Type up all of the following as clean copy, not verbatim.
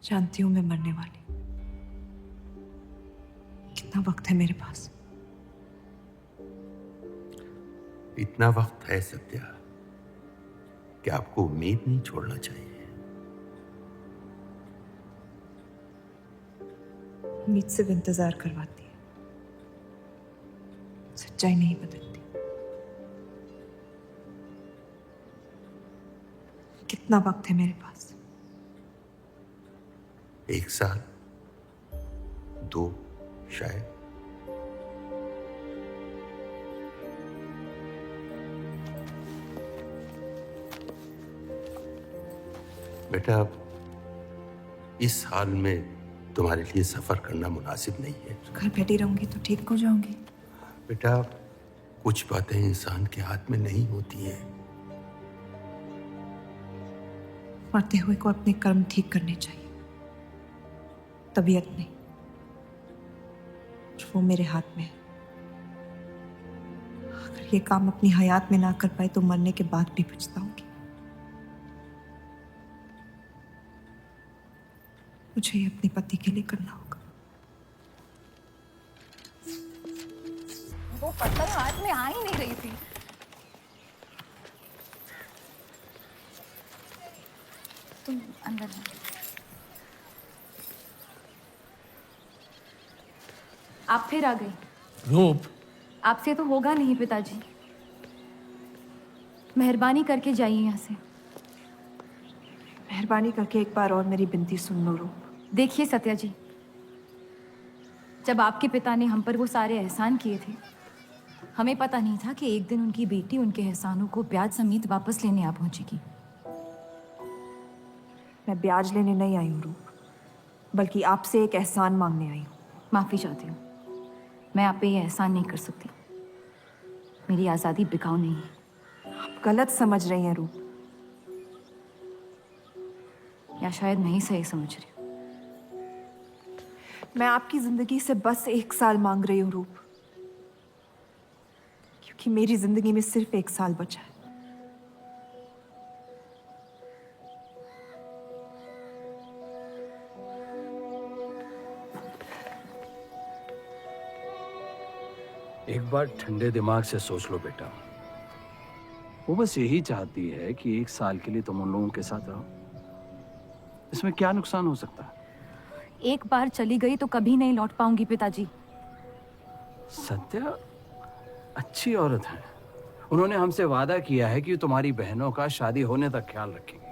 जानती हूं मैं मरने वाली। कितना वक्त है मेरे पास? इतना वक्त है सत्या कि आपको उम्मीद नहीं छोड़ना चाहिए। उम्मीद सिर्फ इंतजार करवाती है, सच्चाई नहीं बदलती। कितना वक्त है मेरे पास? 1 साल, 2 शायद। बेटा, इस हाल में तुम्हारे लिए सफर करना मुनासिब नहीं है। घर बैठी रहूंगी तो ठीक हो जाऊंगी। बेटा, कुछ बातें इंसान के हाथ में नहीं होती हैं। मरते हुए को अपने कर्म ठीक करने चाहिए, तबीयत नहीं। वो मेरे हाथ में है। अगर ये काम अपनी हयात में ना कर पाए तो मरने के बाद भी पछताऊंगी। मुझे ये अपने पति के लिए करना होगा। वो पत्थर हाथ में आ ही नहीं रही थी। तुम अंदर जाओ। आप फिर आ गई। रूप, आपसे तो होगा नहीं पिताजी। मेहरबानी करके जाइए यहाँ से। मेहरबानी करके एक बार और मेरी विनती सुन लो रूप। देखिए सत्या जी, जब आपके पिता ने हम पर वो सारे एहसान किए थे, हमें पता नहीं था कि एक दिन उनकी बेटी उनके एहसानों को ब्याज समेत वापस लेने आ पहुंचेगी। मैं ब्याज लेने नहीं आई हूँ रूप, बल्कि आपसे एक एहसान मांगने आई हूँ। माफी चाहती हूँ, मैं आप पे ये एहसान नहीं कर सकती। मेरी आज़ादी बिकाऊ नहीं है। आप गलत समझ रही हैं रूप। या शायद मैं ही सही समझ रही हूँ। मैं आपकी जिंदगी से बस 1 साल मांग रही हूँ रूप, क्योंकि मेरी जिंदगी में सिर्फ 1 साल बचा है। एक बार ठंडे दिमाग से सोच लो बेटा। वो बस यही चाहती है कि 1 साल के लिए तुम उन लोगों के साथ रहो। इसमें क्या नुकसान हो सकता है? एक बार चली गई तो कभी नहीं लौट पाऊंगी पिताजी। सत्या अच्छी औरत है। उन्होंने हमसे वादा किया है कि तुम्हारी बहनों का शादी होने तक ख्याल रखेंगे।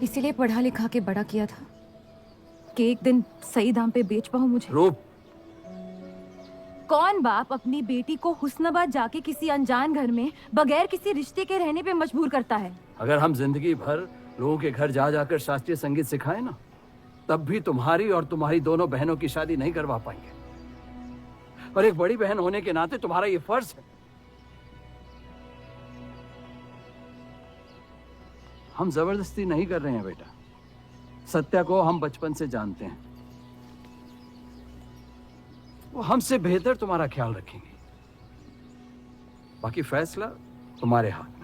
इसीलिए पढ़ा लिखा के बड़ा किया था कि एक दिन सही दाम पे बेच पाऊं मुझे। रूप, कौन बाप अपनी बेटी को हुस्नाबाद जाके किसी अनजान घर में बगैर किसी रिश्ते के रहने पे मजबूर करता है? अगर हम जिंदगी भर लोगों के घर जा जाकर शास्त्रीय संगीत सिखाएं ना, तब भी तुम्हारी और तुम्हारी दोनों बहनों की शादी नहीं करवा पाएंगे। और एक बड़ी बहन होने के नाते तुम्हारा ये फर्ज है। हम जबरदस्ती नहीं कर रहे हैं बेटा। सत्या को हम बचपन से जानते हैं। वो हमसे बेहतर तुम्हारा ख्याल रखेंगे। बाकी फैसला तुम्हारे हाथ में।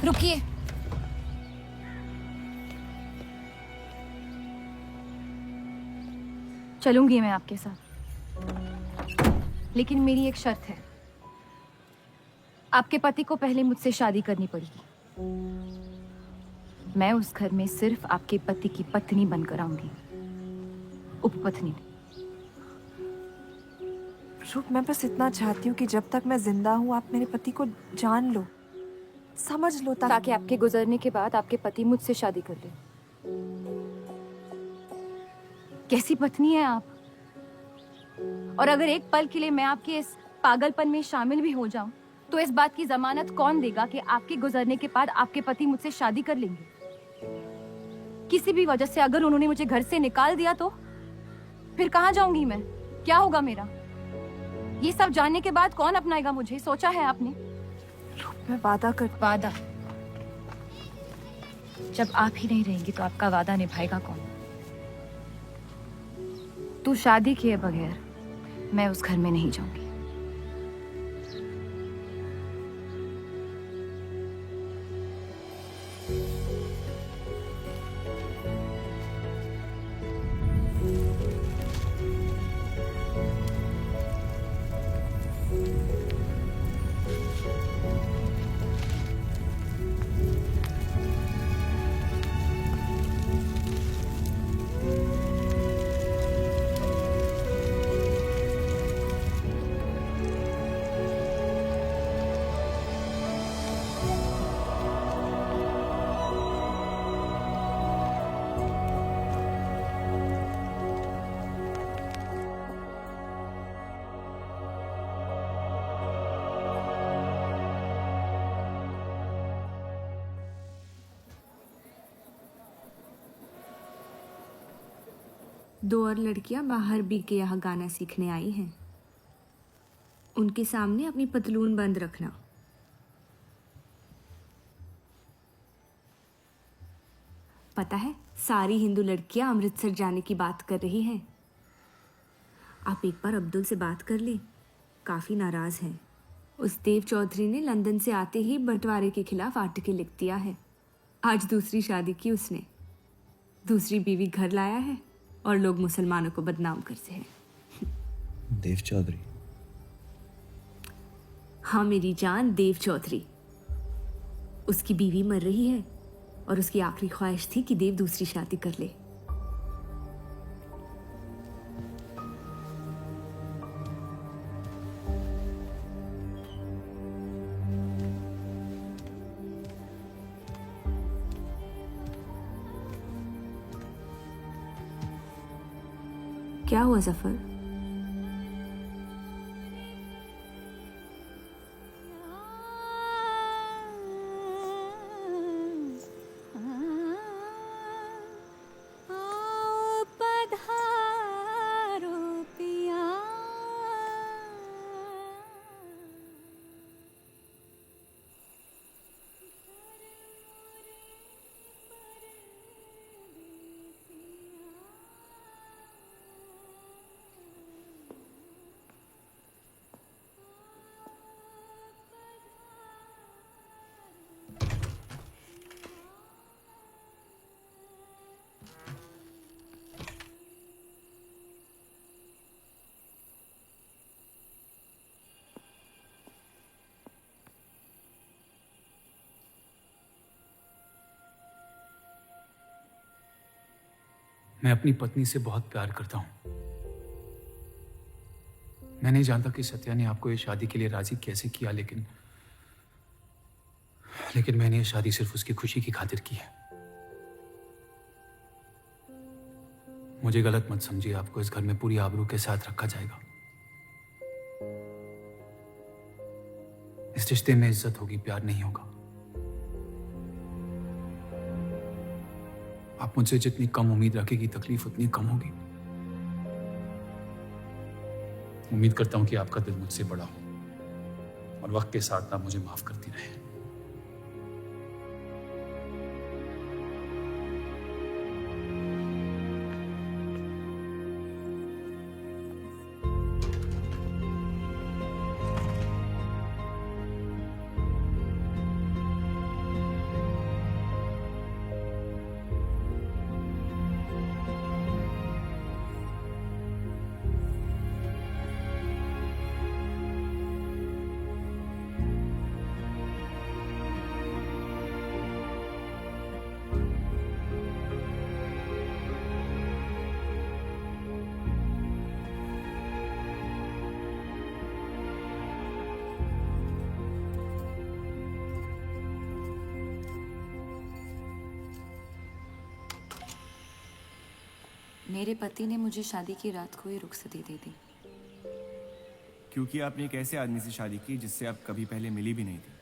रुकिए। चलूंगी मैं आपके साथ, लेकिन मेरी एक शर्त है। आपके पति को पहले मुझसे शादी करनी पड़ेगी। मैं उस घर में सिर्फ आपके पति की पत्नी बनकर आऊंगी, उपपत्नी। रूप, मैं बस इतना चाहती हूँ कि जब तक मैं जिंदा हूँ आप मेरे पति को जान लो, समझ लो, ताकि आपके गुजरने के बाद आपके पति मुझसे शादी कर ले। कैसी पत्नी है आप? और अगर एक पल के लिए मैं आपके इस पागलपन में शामिल भी हो जाऊं, तो इस बात की जमानत कौन देगा कि आपके गुजरने के बाद आपके पति मुझसे शादी कर लेंगे? किसी भी वजह से अगर उन्होंने मुझे घर से निकाल दिया तो फिर कहाँ जाऊंगी मैं? क्या होगा मेरा? ये सब जानने के बाद कौन अपनाएगा मुझे? सोचा है आपने? मैं वादा कर। वादा? जब आप ही नहीं रहेंगी तो आपका वादा निभाएगा कौन? तू शादी किए बगैर मैं उस घर में नहीं जाऊंगी। दो और लड़कियां बाहर बी के यहाँ गाना सीखने आई हैं। उनके सामने अपनी पतलून बंद रखना। पता है, सारी हिंदू लड़कियां अमृतसर जाने की बात कर रही हैं। आप एक बार अब्दुल से बात कर ले, काफ़ी नाराज़ हैं। उस देव चौधरी ने लंदन से आते ही बंटवारे के खिलाफ आर्टिकल लिख दिया है। आज दूसरी शादी की उसने, दूसरी बीवी घर लाया है और लोग मुसलमानों को बदनाम करते हैं। देव चौधरी? हाँ मेरी जान, देव चौधरी। उसकी बीवी मर रही है और उसकी आखिरी ख्वाहिश थी कि देव दूसरी शादी कर ले। क्या हुआ जफर? मैं अपनी पत्नी से बहुत प्यार करता हूं। मैं नहीं जानता कि सत्या ने आपको ये शादी के लिए राजी कैसे किया, लेकिन मैंने ये शादी सिर्फ उसकी खुशी की खातिर की है। मुझे गलत मत समझिए, आपको इस घर में पूरी आबरू के साथ रखा जाएगा। इस रिश्ते में इज्जत होगी, प्यार नहीं होगा। आप मुझसे जितनी कम उम्मीद रखेगी, तकलीफ उतनी कम होगी। उम्मीद करता हूं कि आपका दिल मुझसे बड़ा हो और वक्त के साथ आप मुझे माफ करती रहे। मेरे पति ने मुझे शादी की रात को ही रुखसती दे दी। क्योंकि आपने एक ऐसे आदमी से शादी की जिससे आप कभी पहले मिली भी नहीं थी।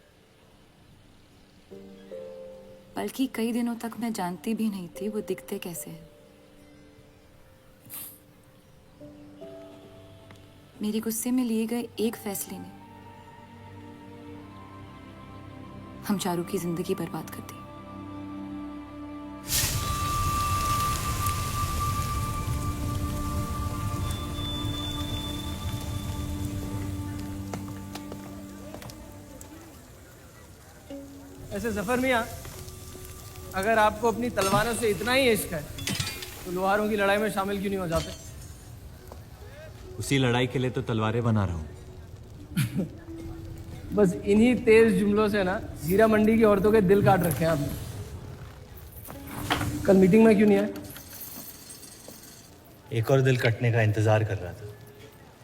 बल्कि कई दिनों तक मैं जानती भी नहीं थी वो दिखते कैसे हैं। मेरे गुस्से में लिए गए एक फैसले ने हम चारों की जिंदगी बर्बाद कर दी। ऐसे जफर मियाँ, अगर आपको अपनी तलवारों से इतना ही इश्क है तो लोहारों की लड़ाई में शामिल क्यों नहीं हो जाते? उसी लड़ाई के लिए तो तलवारें बना रहा हूँ। बस इन्हीं तेज जुमलों से ना जीरा मंडी की औरतों के दिल काट रखे हैं आपने। कल मीटिंग में क्यों नहीं आए? एक और दिल कटने का इंतजार कर रहा था,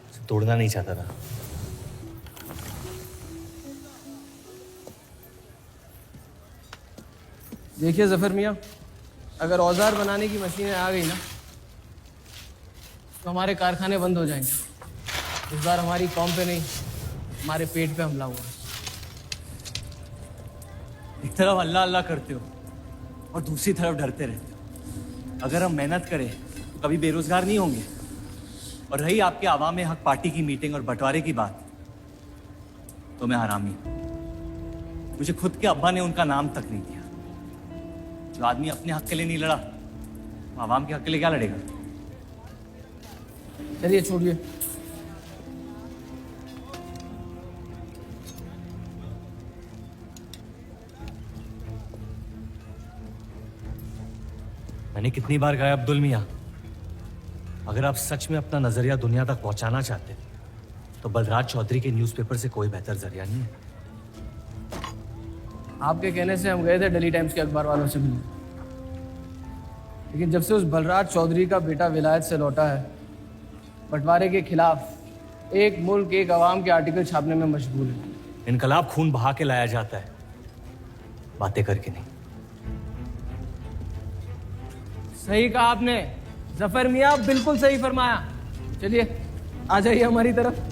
उसे तोड़ना नहीं चाहता था। देखिए जफर मियाँ, अगर औजार बनाने की मशीनें आ गई ना तो हमारे कारखाने बंद हो जाएंगे। इस बार हमारी कौम पे नहीं, हमारे पेट पे हमला हुआ। एक तरफ अल्लाह अल्लाह करते हो और दूसरी तरफ डरते रहते हो। अगर हम मेहनत करें तो कभी बेरोजगार नहीं होंगे। और रही आपके आवाम में हक पार्टी की मीटिंग और बंटवारे की बात, तो मैं हरामी हूं। मुझे खुद के अब्बा ने उनका नाम तक नहीं दिया। जो आदमी अपने हक के लिए नहीं लड़ा, वो आवाम के हक के लिए क्या लड़ेगा? चलिए छोड़िए। मैंने कितनी बार कहा अब्दुल मियाँ, अगर आप सच में अपना नजरिया दुनिया तक पहुंचाना चाहते तो बलराज चौधरी के न्यूज़पेपर से कोई बेहतर जरिया नहीं है। आपके कहने से हम गए थे दिल्ली टाइम्स के अखबार वालों से मिलने, लेकिन जब से उस बलराज चौधरी का बेटा विलायत से लौटा है, बंटवारे के खिलाफ एक मुल्क एक आवाम के आर्टिकल छापने में मशगूल है। इनकलाब खून बहा के लाया जाता है, बातें करके नहीं। सही कहा आपने जफर मियाँ, बिल्कुल सही फरमाया। चलिए आ जाइए हमारी तरफ।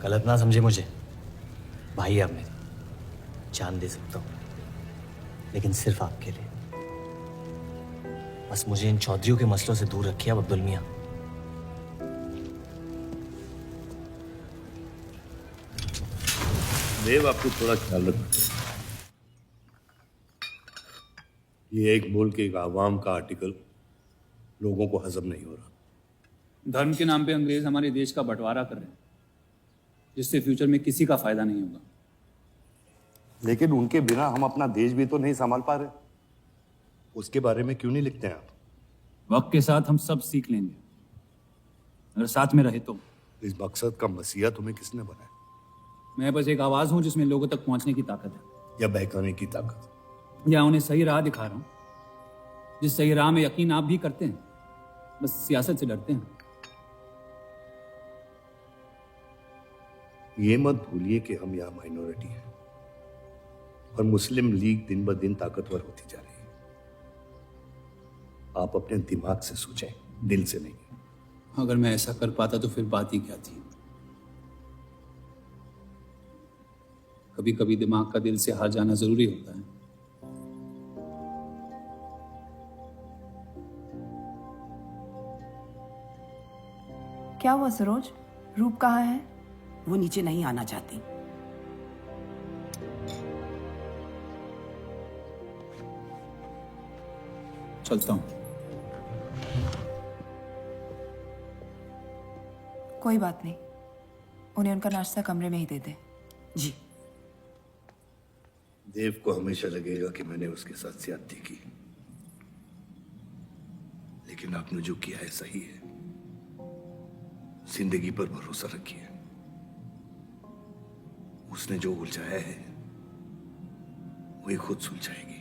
गलत ना समझे मुझे, भाई आप मेरे, जान दे सकता हूं, लेकिन सिर्फ आपके लिए। बस मुझे इन चौधरियों के मसलों से दूर रखिए अब अब्दुल मियाँ। देव, आपको थोड़ा ख्याल रखना। ये एक मुल्क एक आवाम का आर्टिकल लोगों को हजम नहीं हो रहा। धर्म के नाम पे अंग्रेज हमारे देश का बंटवारा कर रहे हैं, जिससे फ्यूचर में किसी का फायदा नहीं होगा। लेकिन उनके बिना हम अपना देश भी तो नहीं संभाल पा रहे। उसके बारे में क्यों नहीं लिखते हैं आप? वक्त के साथ हम सब सीख लेंगे, अगर साथ में रहे तो। इस मकसद का मसीहा तुम्हें किसने बनाया? मैं बस एक आवाज हूं जिसमें लोगों तक पहुंचने की ताकत है, या बहकाने की ताकत? या उन्हें सही राह दिखा रहा हूं, जिस सही राह में यकीन आप भी करते हैं, बस सियासत से डरते हैं। ये मत भूलिए कि हम यहाँ माइनॉरिटी हैं और मुस्लिम लीग दिन ब दिन ताकतवर होती जा रही है। आप अपने दिमाग से सोचें, दिल से नहीं। अगर मैं ऐसा कर पाता तो फिर बात ही क्या थी। कभी कभी दिमाग का दिल से हार जाना जरूरी होता है। क्या हुआ सरोज? रूप कहाँ है? वो नीचे नहीं आना चाहती। चलता हूं। कोई बात नहीं, उन्हें उनका नाश्ता कमरे में ही दे दे। जी। देव को हमेशा लगेगा कि मैंने उसके साथ ज्यादती की, लेकिन आपने जो किया है सही है। जिंदगी पर भरोसा रखिए, उसने जो उलझाया है वही खुद सुलझाएगी।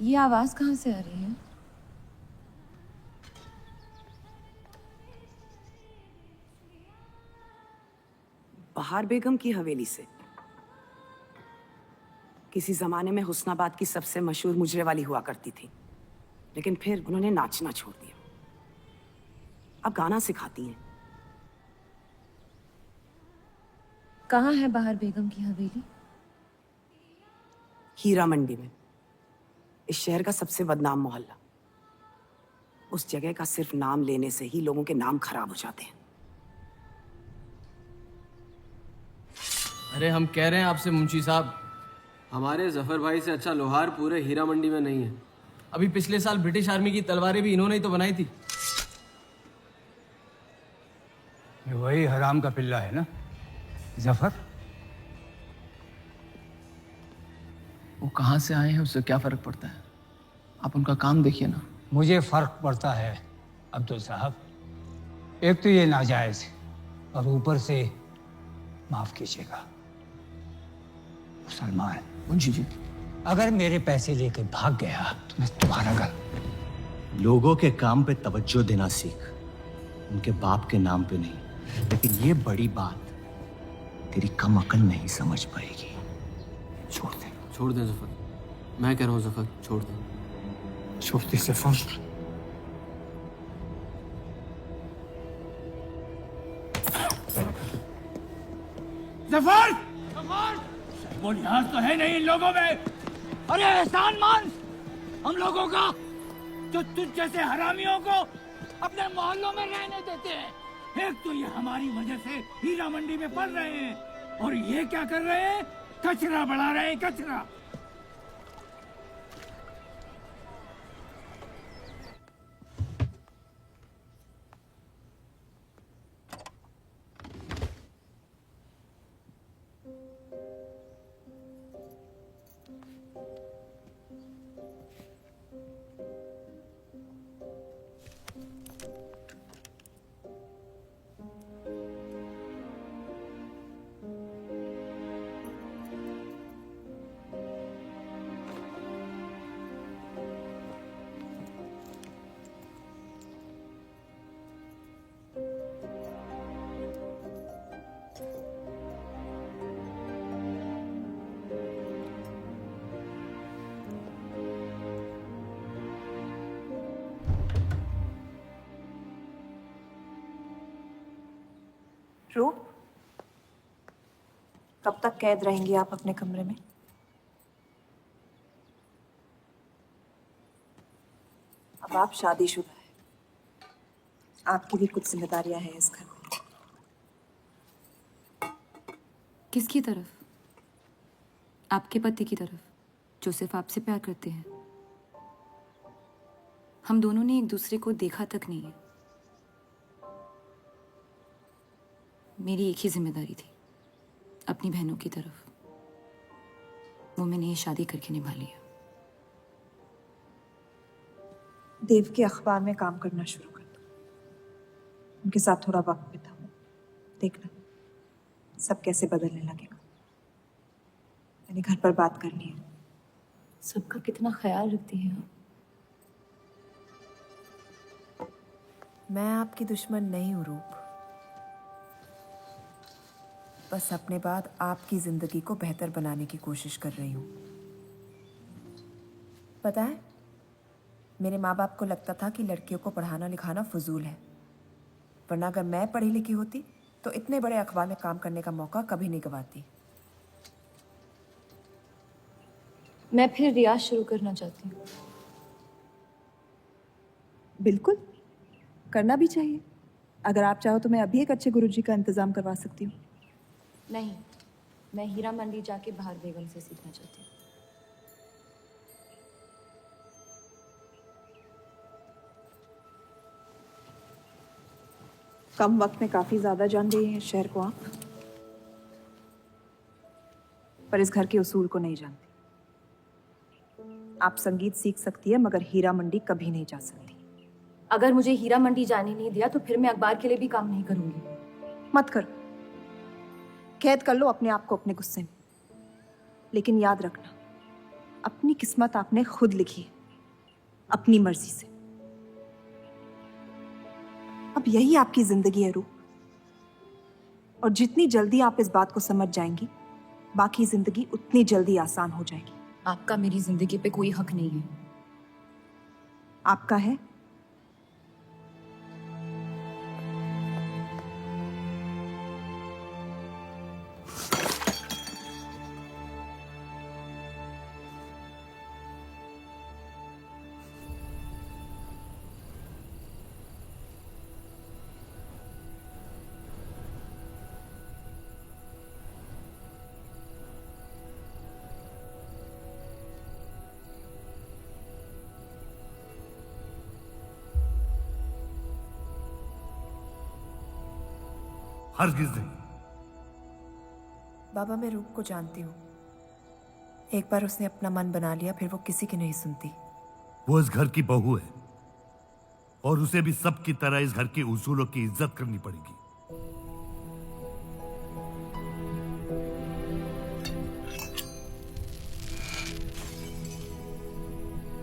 ये आवाज कहाँ से आ रही है? बहार बेगम की हवेली से। किसी जमाने में हुस्नाबाद की सबसे मशहूर मुजरे वाली हुआ करती थी, लेकिन फिर उन्होंने नाचना छोड़ दिया। अब गाना सिखाती हैं। कहाँ है बहार बेगम की हवेली? हीरा मंडी में, इस शहर का सबसे बदनाम मोहल्ला। उस जगह का सिर्फ नाम लेने से ही लोगों के नाम खराब हो जाते हैं। अरे हम कह रहे हैं आपसे मुंशी साहब, हमारे जफर भाई से अच्छा लोहार पूरे हीरा मंडी में नहीं है। अभी पिछले साल ब्रिटिश आर्मी की तलवारें भी इन्होंने ही तो बनाई थी। ये वही हराम का पिल्ला है ना जफर? वो कहाँ से आए हैं उससे क्या फर्क पड़ता है? आप उनका काम देखिए ना। मुझे फर्क पड़ता है अब्दुल साहब। एक तो ये नाजायज और ऊपर से माफ कीजिएगा मुसलमान मुंशी जी, अगर मेरे पैसे लेके भाग गया तो मैं तुम्हारा घर। लोगों के काम पे तवज्जो देना सीख, उनके बाप के नाम पे नहीं। लेकिन ये बड़ी बात तेरी कम अकल नहीं समझ पाएगी। छोड़ दे जफर, मैं कह रहा हूँ जफर, छोड़ दे। छोड़ दे जफर। जफर! वो लिहाज तो है नहीं इन लोगों में। अरे एहसान मान हम लोगों का, जो तुझ जैसे हरामियों को अपने मोहल्लों में रहने देते हैं। एक तो ये हमारी वजह से हीरा मंडी में पड़ रहे हैं, और ये क्या कर रहे हैं? कचरा बढ़ा रहे हैं, कचरा। रूप, कब तक कैद रहेंगी आप अपने कमरे में? अब आप शादीशुदा है, आपकी भी कुछ जिम्मेदारियां हैं इस घर में। किसकी तरफ? आपके पति की तरफ, जो सिर्फ आपसे प्यार करते हैं। हम दोनों ने एक दूसरे को देखा तक नहीं है। मेरी एक ही जिम्मेदारी थी, अपनी बहनों की तरफ। वो मैंने ये शादी करके निभा लिया। देव के अखबार में काम करना शुरू कर दो, उनके साथ थोड़ा वक्त बिताओ, देखना सब कैसे बदलने लगेगा। मैंने घर पर बात करनी है। सबका कितना ख्याल रखती हैं आप। मैं आपकी दुश्मन नहीं हूँ रूप, बस अपने बाद आपकी जिंदगी को बेहतर बनाने की कोशिश कर रही हूँ। पता है, मेरे माँ बाप को लगता था कि लड़कियों को पढ़ाना लिखाना फजूल है, वरना अगर मैं पढ़ी लिखी होती तो इतने बड़े अखबार में काम करने का मौका कभी नहीं गंवाती। मैं फिर रियाज शुरू करना चाहती हूँ। बिल्कुल, करना भी चाहिए। अगर आप चाहो तो मैं अभी एक अच्छे गुरुजी का इंतजाम करवा सकती हूँ। नहीं, मैं हीरा मंडी जाके बहार बेगम से सीखना चाहती हूँ। कम वक्त में काफी ज्यादा जान गई हैं इस शहर को आप, पर इस घर के उसूल को नहीं जानती। आप संगीत सीख सकती है, मगर हीरा मंडी कभी नहीं जा सकती। अगर मुझे हीरा मंडी जाने नहीं दिया तो फिर मैं अखबार के लिए भी काम नहीं करूंगी। मत करो, कैद कर लो अपने आप को अपने गुस्से में, लेकिन याद रखना अपनी किस्मत आपने खुद लिखी है, अपनी मर्जी से। अब यही आपकी जिंदगी है रूप, और जितनी जल्दी आप इस बात को समझ जाएंगी, बाकी जिंदगी उतनी जल्दी आसान हो जाएगी। आपका मेरी जिंदगी पे कोई हक नहीं है। आपका है। हरगिज नहीं। बाबा, मैं रूप को जानती हूँ। एक बार उसने अपना मन बना लिया, फिर वो किसी की नहीं सुनती। वो इस घर की बहू है और उसे भी सबकी तरह इस घर के उसूलों की इज्जत करनी पड़ेगी।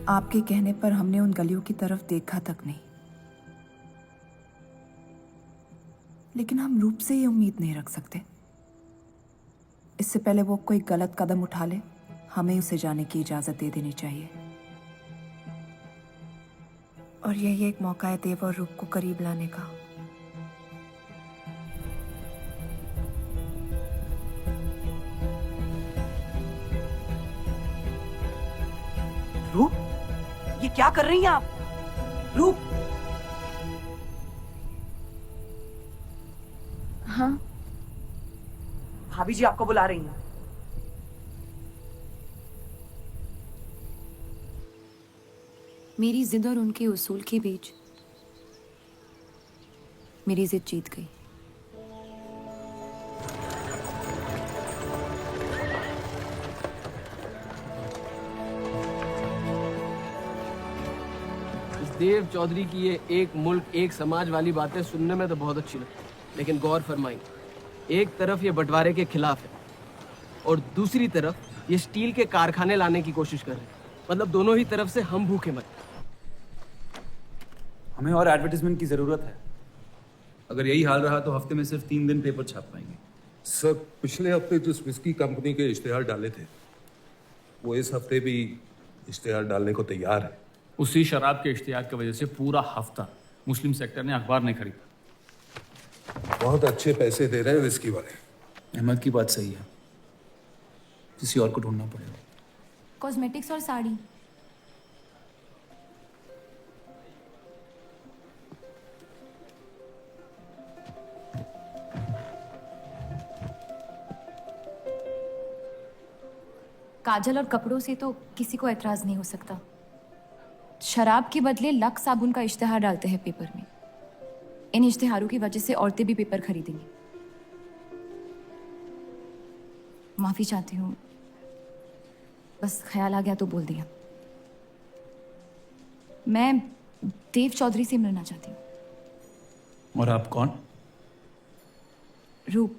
आपके कहने पर हमने उन गलियों की तरफ देखा तक नहीं, लेकिन हम रूप से ये उम्मीद नहीं रख सकते। इससे पहले वो कोई गलत कदम उठा ले, हमें उसे जाने की इजाजत दे देनी चाहिए। और यही एक मौका है देव और रूप को करीब लाने का। रूप, ये क्या कर रही हैं आप? रूप। हाँ, भाभी जी आपको बुला रही हैं। मेरी जिद और उनके उसूल के बीच मेरी जिद जीत गई। देव चौधरी की ये एक मुल्क एक समाज वाली बातें सुनने में तो बहुत अच्छी लगती, लेकिन गौर फरमाएं, एक तरफ ये बंटवारे के खिलाफ है और दूसरी तरफ ये स्टील के कारखाने लाने की कोशिश कर रहे हैं। मतलब दोनों ही तरफ से हम भूखे मर। हमें और एडवर्टाइजमेंट की जरूरत है। अगर यही हाल रहा तो हफ्ते में सिर्फ 3 दिन पेपर छाप पाएंगे। सर, पिछले हफ्ते जिस विस्की कंपनी के इश्तेहार डाले थे, वो इस हफ्ते भी इश्तेहार डालने को तैयार है। उसी शराब के इश्तिहार की वजह से पूरा हफ्ता मुस्लिम सेक्टर ने अखबार नहीं खरीदा। बहुत अच्छे पैसे दे रहे हैं विस्की वाले। अहमद की बात सही है, किसी और को ढूंढना पड़ेगा। कॉस्मेटिक्स और साड़ी। काजल और कपड़ों से तो किसी को एतराज नहीं हो सकता। शराब के बदले लक्स साबुन का इश्तिहार डालते हैं पेपर में। इन इश्तिहारों की वजह से औरतें भी पेपर खरीदेंगी। माफी चाहती हूँ, बस ख्याल आ गया तो बोल दिया। मैं देव चौधरी से मिलना चाहती हूँ। और आप कौन? रूप,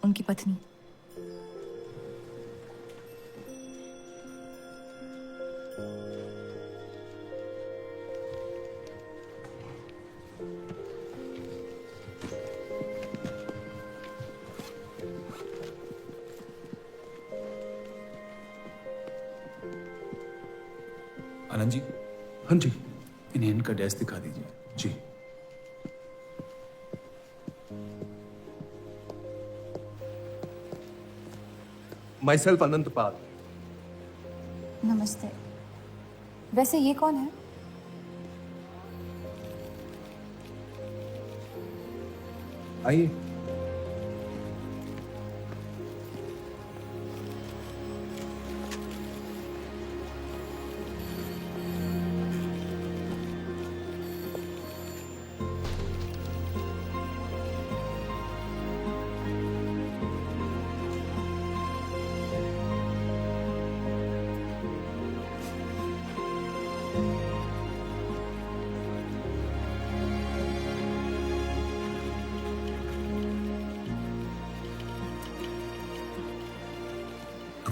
उनकी पत्नी। आनंद जी। हाँ जी। इन्हें इनका डेस्क दिखा दीजिए। जी। माई सेल्फ अनंत पाल। नमस्ते। वैसे ये कौन है? आइए।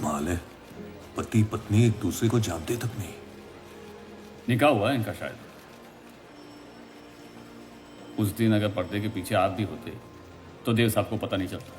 कमाल है, पति पत्नी एक दूसरे को जानते तक नहीं। निकाह हुआ है इनका शायद। उस दिन अगर पर्दे के पीछे आप भी होते तो देव साहब को पता नहीं चलता।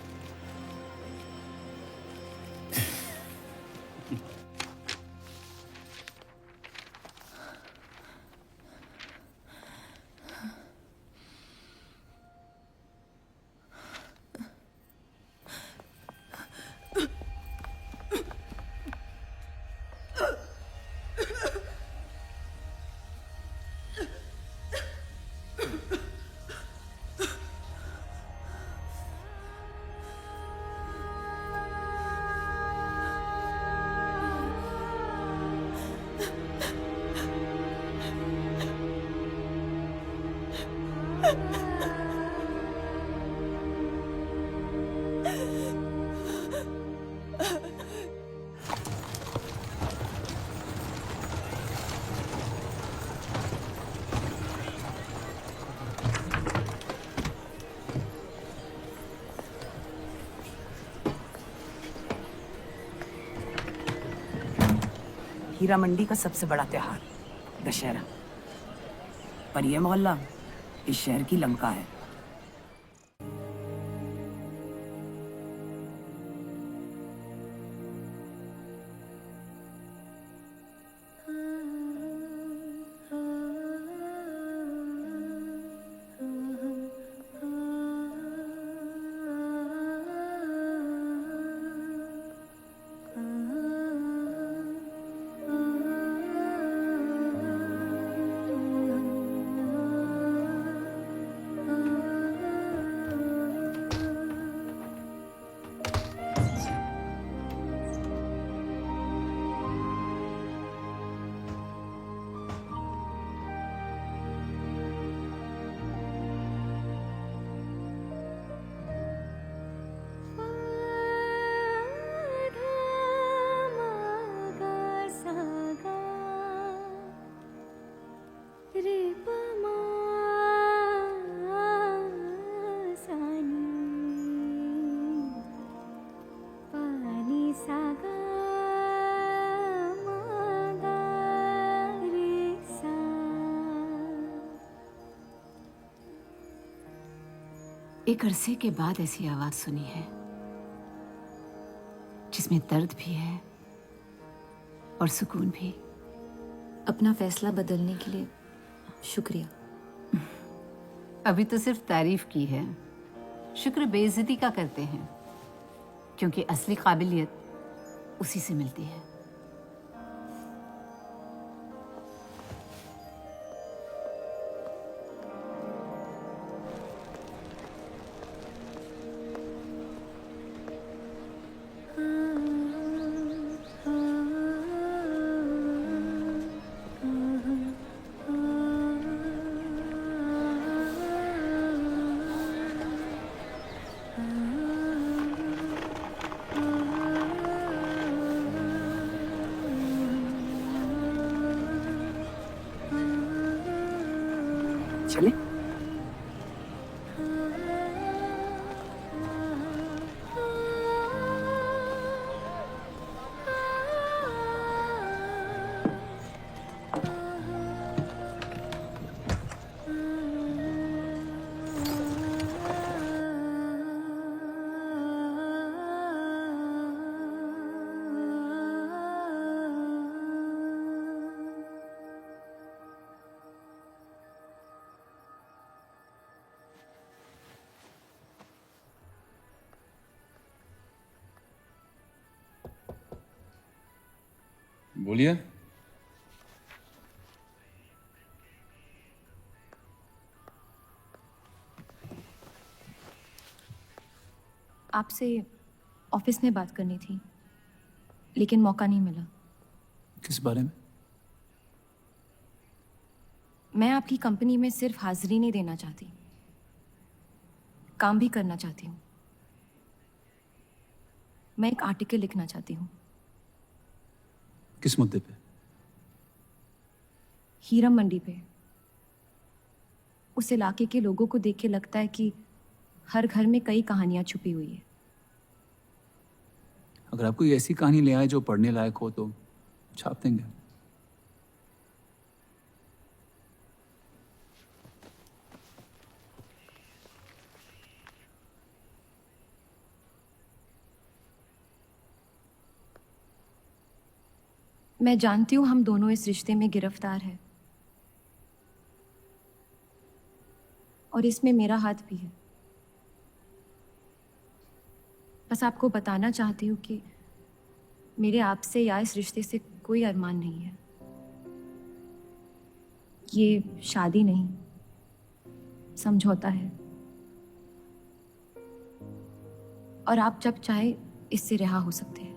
हीरा मंडी का सबसे बड़ा त्योहार दशहरा, पर यह मोहल्ला इस शहर की लंका है। एक अरसे के बाद ऐसी आवाज सुनी है जिसमें दर्द भी है और सुकून भी। अपना फैसला बदलने के लिए शुक्रिया। अभी तो सिर्फ तारीफ की है, शुक्र बेइज्जती का करते हैं, क्योंकि असली काबिलियत उसी से मिलती है। चले? बोलिए। आपसे ऑफिस में बात करनी थी, लेकिन मौका नहीं मिला। किस बारे में? मैं आपकी कंपनी में सिर्फ हाजिरी नहीं देना चाहती, काम भी करना चाहती हूँ। मैं एक आर्टिकल लिखना चाहती हूँ। किस मुद्दे पे? हीरा मंडी पे। उस इलाके के लोगों को देख के लगता है कि हर घर में कई कहानियां छुपी हुई है। अगर आप कोई ऐसी कहानी ले आए जो पढ़ने लायक हो तो छाप देंगे। मैं जानती हूँ हम दोनों इस रिश्ते में गिरफ्तार हैं और इसमें मेरा हाथ भी है। बस आपको बताना चाहती हूँ कि मेरे आपसे या इस रिश्ते से कोई अरमान नहीं है। ये शादी नहीं, समझौता है। और आप जब चाहे इससे रिहा हो सकते हैं।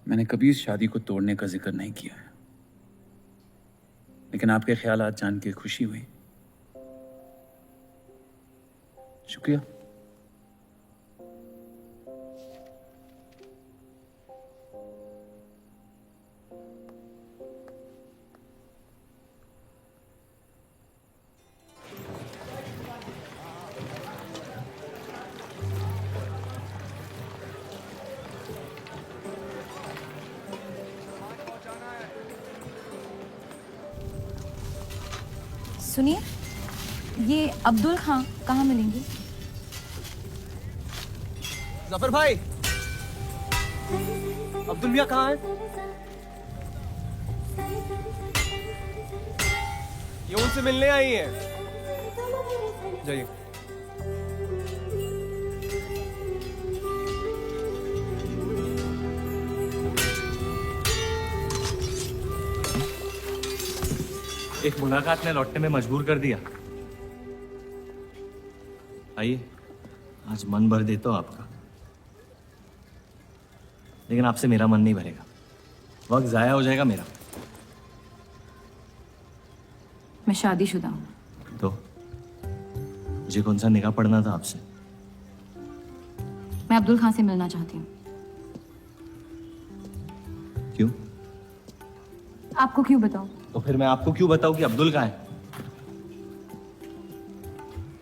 मैंने कभी इस शादी को तोड़ने का जिक्र नहीं किया है, लेकिन आपके ख्यालात जान के खुशी हुई। शुक्रिया। सुनिए, ये अब्दुल खां कहाँ मिलेंगे? जफर भाई, अब्दुल मियाँ कहाँ है? ये उनसे मिलने आई हैं। जाइए। एक मुलाकात में लौटने में मजबूर कर दिया। आइए, आज मन भर देता हूं आपका, लेकिन आपसे मेरा मन नहीं भरेगा। वक्त जाया हो जाएगा मेरा। मैं शादीशुदा हूँ। तो मुझे कौन सा निगाह पड़ना था आपसे? मैं अब्दुल खां से मिलना चाहती हूँ। क्यों? आपको क्यों बताऊं? तो फिर मैं आपको क्यों बताऊं कि अब्दुल कहाँ है?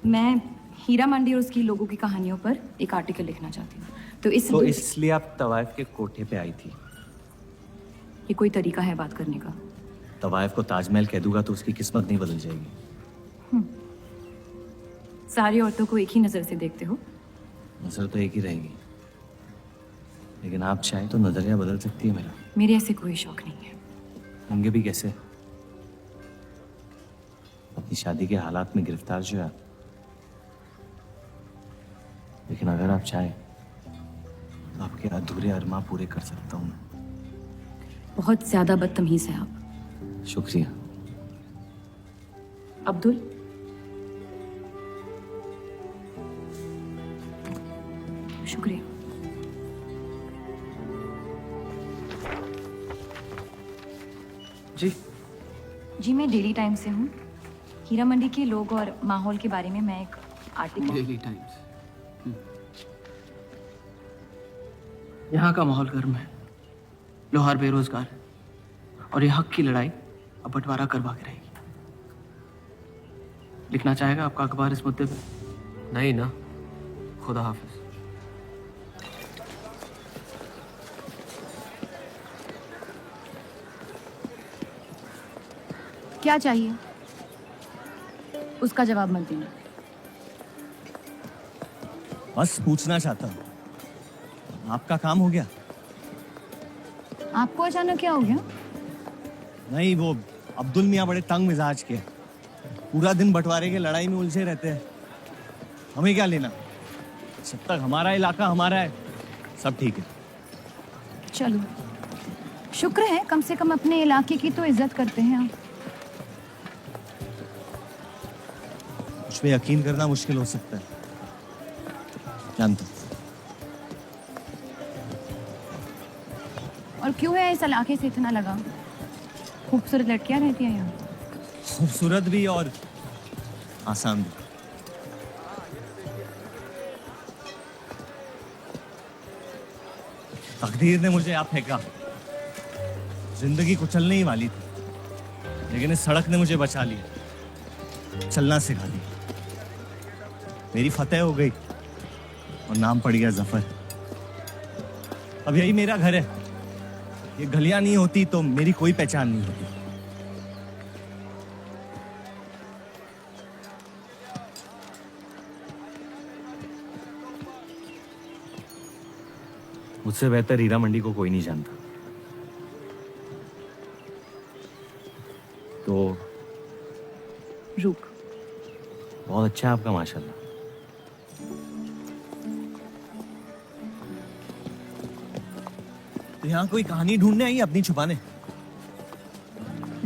मैं हीरा मंडी और उसकी लोगों की कहानियों पर एक आर्टिकल लिखना चाहती हूँ। तो इसलिए आप तवाइफ के कोठे पे आई थी? ये कोई तरीका है बात करने का? तवाइफ को ताजमहल कह दूंगा तो उसकी किस्मत नहीं बदल जाएगी। सारी औरतों को एक ही नजर से देखते हो? नजर तो एक ही रहेगी, लेकिन आप चाहे तो नजरिया बदल सकती है मेरा। मेरे ऐसे कोई शौक नहीं है। होंगे भी कैसे? अपनी शादी के हालात में गिरफ्तार जो है आप। लेकिन अगर आप चाहें तो आपके अधूरे अरमां पूरे कर सकता हूं। बहुत ज्यादा बदतमीज है आप। शुक्रिया। अब्दुल, शुक्रिया। जी जी, मैं डेली टाइम्स से हूँ। हीरा मंडी के लोग और माहौल के बारे में मैं एक आर्टिकल। Daily times. यहाँ का माहौल गर्म है, लोहार बेरोजगार है, और ये हक की लड़ाई अब बंटवारा करवा के रहेगी। लिखना चाहेगा आपका अखबार इस मुद्दे पे? नहीं ना? खुदा हाफिज। क्या चाहिए? उसका जवाब मत देना। बस पूछना चाहता हूँ, आपका काम हो गया? आपको अचानक क्या हो गया? नहीं, वो अब्दुल मियाँ बड़े तंग मिजाज के, पूरा दिन बंटवारे के लड़ाई में उलझे रहते हैं। हमें क्या लेना? जब तक हमारा इलाका हमारा है, सब ठीक है। चलो, शुक्र है कम से कम अपने इलाके की तो इज्जत करते हैं आप। मुझ पे यकीन करना मुश्किल हो सकता है, जानता हूं। और क्यों है इस इलाके से इतना लगा? खूबसूरत लड़कियां रहती हैं यहाँ। खूबसूरत भी और आसान भी। तकदीर ने मुझे यहाँ फेंका। जिंदगी कुचलने ही वाली थी, लेकिन इस सड़क ने मुझे बचा लिया, चलना सिखा दिया। मेरी फतेह हो गई, और नाम पड़ गया जफर। अब यही मेरा घर है। ये गलियां नहीं होती तो मेरी कोई पहचान नहीं होती। मुझसे बेहतर हीरा मंडी को कोई नहीं जानता। तो रूप बहुत अच्छा है आपका, माशाल्लाह। तो यहाँ कोई कहानी ढूंढने आई, अपनी छुपाने?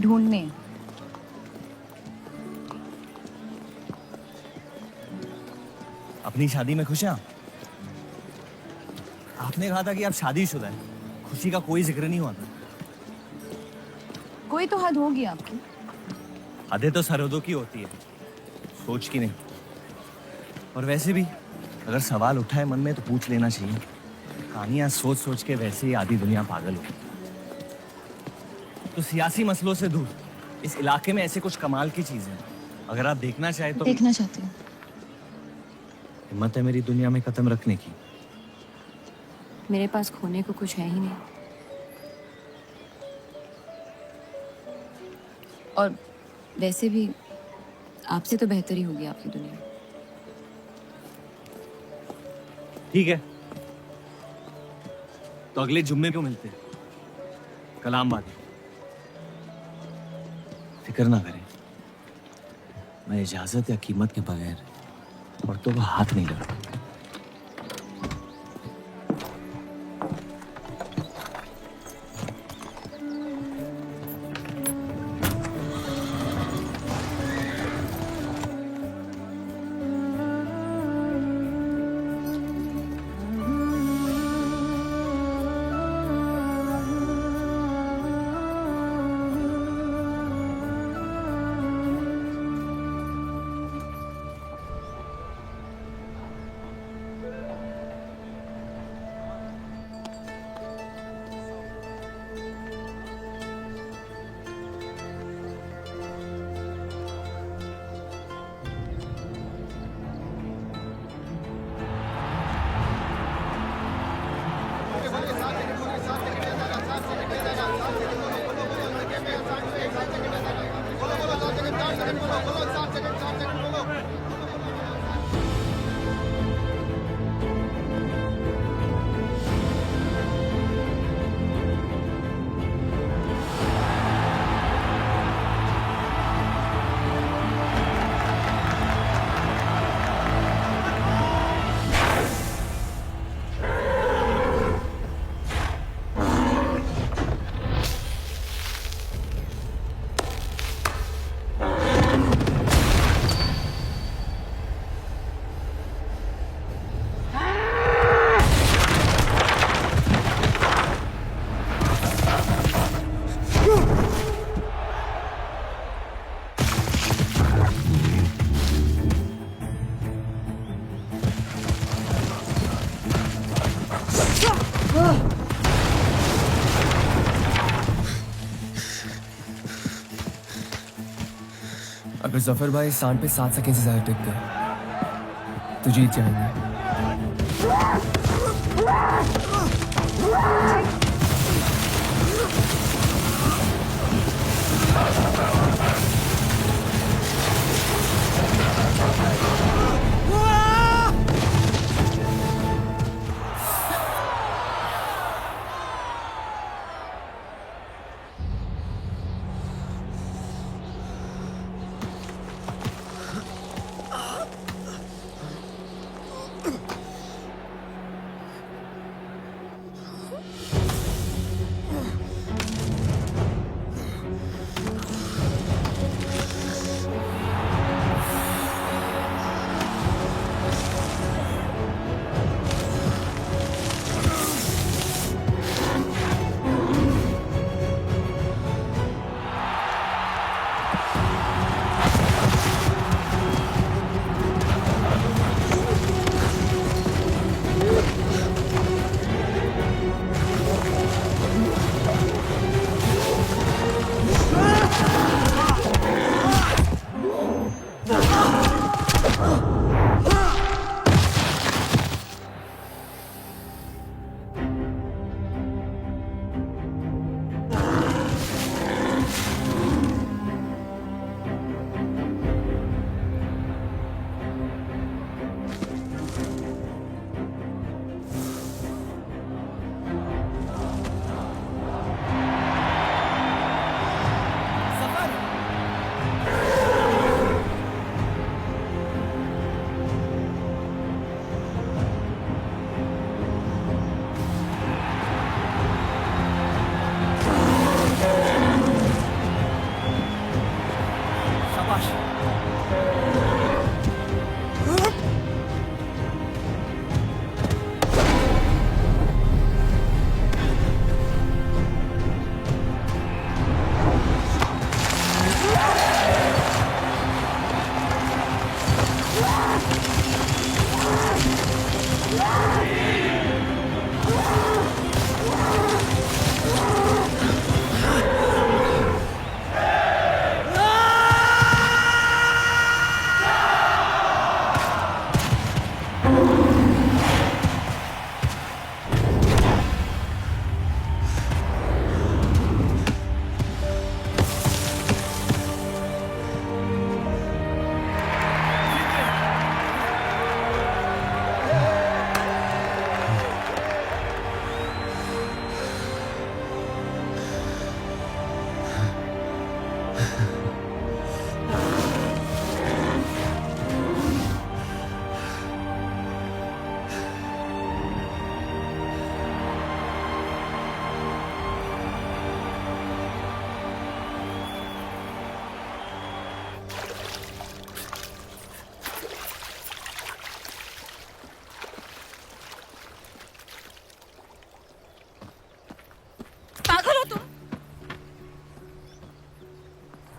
ढूंढने। अपनी शादी में खुश हैं आप? आपने कहा था कि आप शादीशुदा है, खुशी का कोई जिक्र नहीं हुआ था। कोई तो हद होगी आपकी। हदें तो सरहदों की होती है, सोच की नहीं। और वैसे भी अगर सवाल उठा है मन में तो पूछ लेना चाहिए। कहानियां सोच सोच के वैसे ही आधी दुनिया पागल हो। तो सियासी मसलों से दूर इस इलाके में ऐसे कुछ कमाल की चीजें हैं, अगर आप देखना चाहे तो। देखना चाहती हूँ। हिम्मत है मेरी दुनिया में कदम रखने की? मेरे पास खोने को कुछ है ही नहीं। और वैसे भी आपसे तो बेहतर ही होगी आपकी दुनिया। ठीक है, तो अगले जुम्मे को मिलते हैं। कलाम बात। फिक्र ना करें, मैं इजाजत या कीमत के बगैर औरतों को हाथ नहीं लगाता। अगर जफर भाई सांड पे 7 सेकंड से ज्यादा टिक गए तो जीत जाएंगे।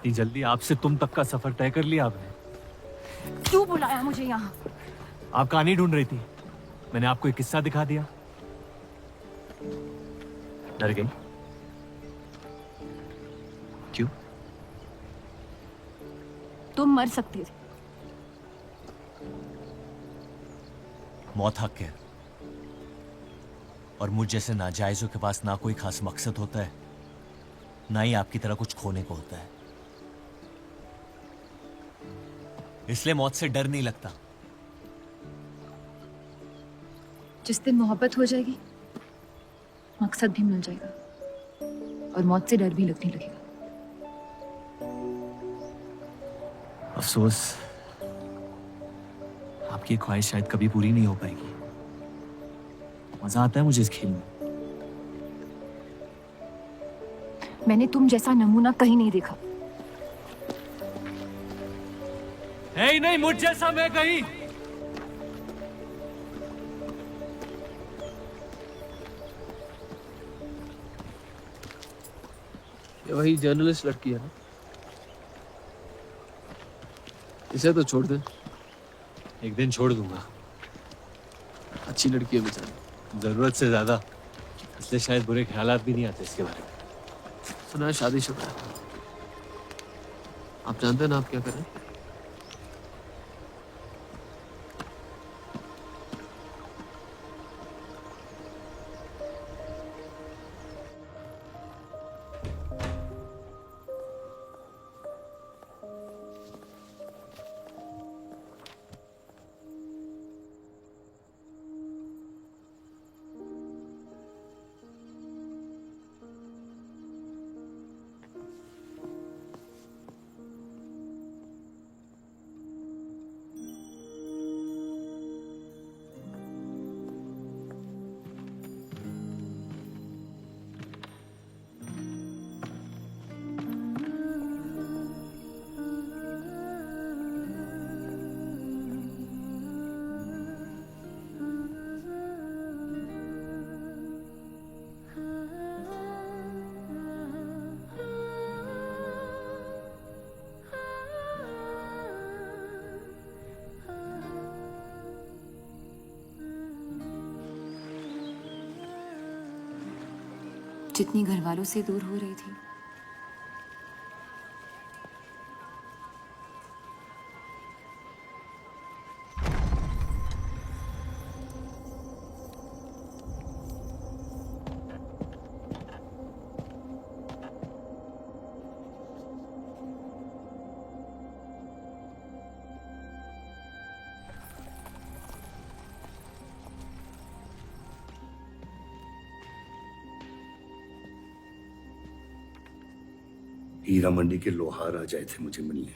इतनी जल्दी आपसे तुम तक का सफर तय कर लिया आपने? क्यों बुलाया मुझे यहाँ? आप कहानी ढूंढ रही थी, मैंने आपको एक किस्सा दिखा दिया। डर गई? क्यों? तुम मर सकते थे। मौत हक है, और मुझ जैसे नाजायजों के पास ना कोई खास मकसद होता है, ना ही आपकी तरह कुछ खोने को होता है। इसलिए मौत से डर नहीं लगता। जिस दिन मोहब्बत हो जाएगी मकसद भी मिल जाएगा और मौत से डर भी लगने लगेगा। अफसोस, आपकी ये ख्वाहिश शायद कभी पूरी नहीं हो पाएगी। मजा आता है मुझे इस खेल में। मैंने तुम जैसा नमूना कहीं नहीं देखा। है नहीं मुझ जैसा मैं कहीं। ये वही जर्नलिस्ट लड़की है ना? इसे तो छोड़ दे। एक दिन छोड़ दूंगा। अच्छी लड़की है बेचारी। जरूरत से ज्यादा, इसलिए शायद बुरे ख्यालात भी नहीं आते इसके बारे में। सुना है शादीशुदा है। आप जानते हैं ना आप क्या करें? जितनी घर वालों से दूर हो रही थी हीरा मंडी के लोहार आ जाए थे मुझे मिलने।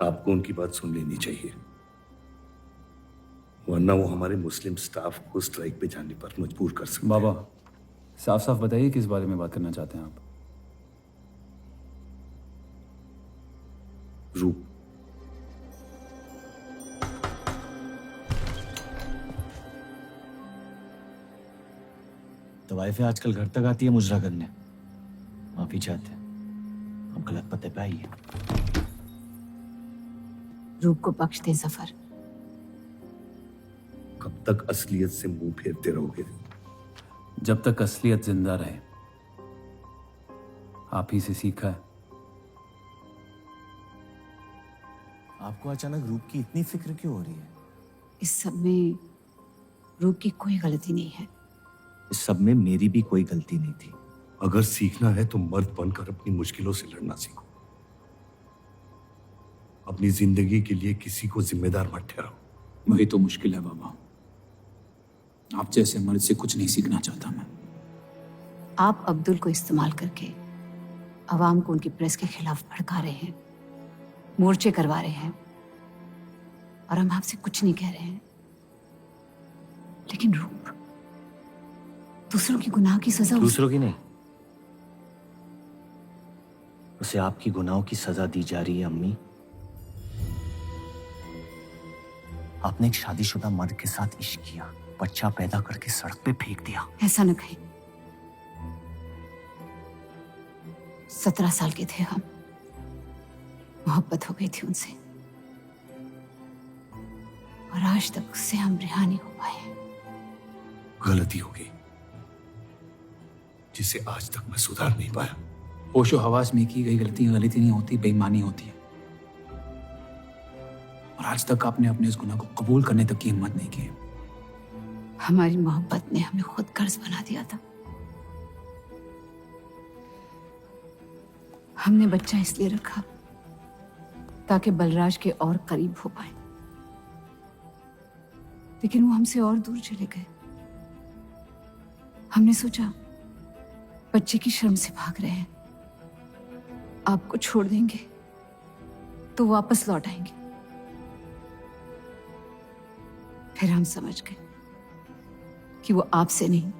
आपको उनकी बात सुन लेनी चाहिए, वरना वो हमारे मुस्लिम स्टाफ को स्ट्राइक पे जाने पर मजबूर कर सकते हैं। बाबा, साफ साफ बताइए किस बारे में बात करना चाहते हैं आप? रूप। तवाइफें आजकल घर तक आती है मुजरा करने। माफी चाहते हैं, हम गलत पते पे आई है। रूप को बख्श दे जफर। कब तक असलियत से मुंह फेरते रहोगे? जब तक असलियत जिंदा रहे। आप ही से सीखा है। आपको अचानक रूप की इतनी फिक्र क्यों हो रही है? इस सब में रूप की कोई गलती नहीं है। इस सब में मेरी भी कोई गलती नहीं थी। अगर सीखना है तो मर्द बनकर अपनी मुश्किलों से लड़ना सीखो। अपनी जिंदगी के लिए किसी को जिम्मेदार मत ठहराओ। वही तो मुश्किल है बाबा। आप जैसे मर्द से कुछ नहीं सीखना चाहता मैं। आप अब्दुल को इस्तेमाल करके अवाम को उनकी प्रेस के खिलाफ भड़का रहे हैं, मोर्चे करवा रहे हैं, और हम आपसे कुछ नहीं कह रहे हैं। लेकिन रूप दूसरों की गुनाह की सजा दूसरों की नहीं, उसे आपकी गुनाहों की सजा दी जा रही है। अम्मी, आपने एक शादीशुदा मर्द के साथ इश्क किया, बच्चा पैदा करके सड़क पे फेंक दिया। ऐसा न कहें। 17 साल के थे हम, मोहब्बत हो गई थी उनसे, और आज तक उससे हम रिहा नहीं हो पाए। गलती होगी जिसे आज तक मैं सुधार नहीं पाया। होशो हवास में की गई गलती नहीं होती, बेईमानी होती है। और आज तक आपने अपने इस गुनाह को कबूल करने तक की हिम्मत नहीं की। हमारी मोहब्बत ने हमें खुद कर्ज बना दिया था। हमने बच्चा इसलिए रखा ताकि बलराज के और करीब हो पाए, लेकिन वो हमसे और दूर चले गए। हमने सोचा बच्चे की शर्म से भाग रहे हैं, आपको छोड़ देंगे तो वापस लौट आएंगे। फिर हम समझ गए कि वो आपसे नहीं,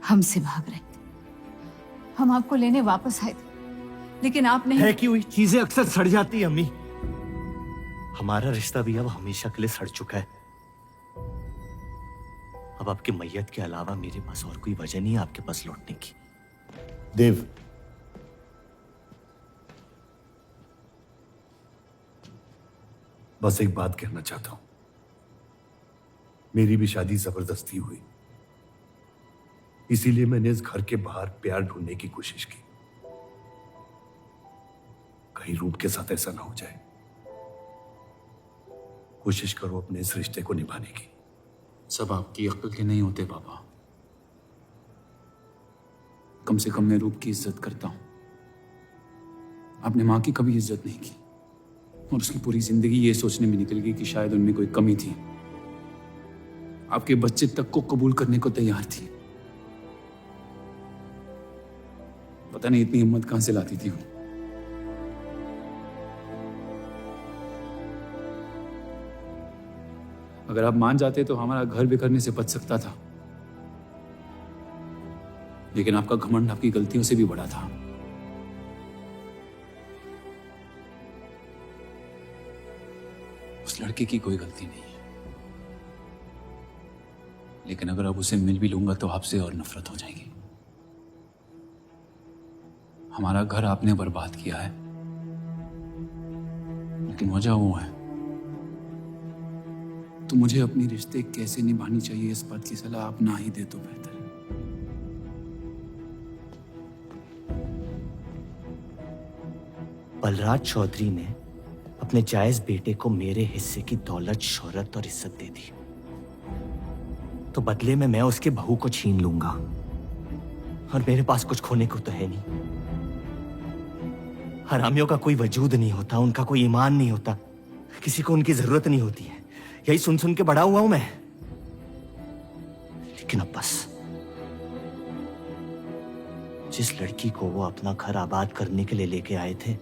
हमसे भाग रहे थे। हम आपको लेने वापस आए थे, लेकिन आप नहीं। है कि हुई चीजें अक्सर सड़ जाती है अम्मी। हमारा रिश्ता भी अब हमेशा के लिए सड़ चुका है। अब आपकी मैयत के अलावा मेरे पास और कोई वजह नहीं है आपके पास लौटने की। देव, बस एक बात कहना चाहता हूं। मेरी भी शादी जबरदस्ती हुई, इसीलिए मैंने इस घर के बाहर प्यार ढूंढने की कोशिश की। कहीं रूप के साथ ऐसा ना हो जाए। कोशिश करो अपने इस रिश्ते को निभाने की। सब आपकी अक्ल के नहीं होते पापा। कम से कम मैं रूप की इज्जत करता हूं। आपने मां की कभी इज्जत नहीं की, और उसकी पूरी जिंदगी ये सोचने में निकल गई कि शायद उनमें कोई कमी थी। आपके बच्चे तक को कबूल करने को तैयार थी। पता नहीं इतनी हिम्मत कहां से लाती थी वो। अगर आप मान जाते तो हमारा घर बिखरने से बच सकता था, लेकिन आपका घमंड आपकी गलतियों से भी बड़ा था। उस लड़के की कोई गलती नहीं है, लेकिन अगर अब उसे मिल भी लूंगा तो आपसे और नफरत हो जाएगी। हमारा घर आपने बर्बाद किया है, लेकिन वजह वो है। तो मुझे अपनी रिश्ते कैसे निभानी चाहिए इस बात की सलाह आप ना ही दे तो बेहतर है। बलराज चौधरी ने अपने जायज बेटे को मेरे हिस्से की दौलत, शोहरत और इज्जत दे दी, तो बदले में मैं उसके बहू को छीन लूंगा, और मेरे पास कुछ खोने को तो है नहीं। हरामियों का कोई वजूद नहीं होता, उनका कोई ईमान नहीं होता, किसी को उनकी जरूरत नहीं होती है। यही सुन सुन के बड़ा हुआ हूं मैं। लेकिन अब बस, जिस लड़की को वो अपना घर आबाद करने के लिए लेके आए थे,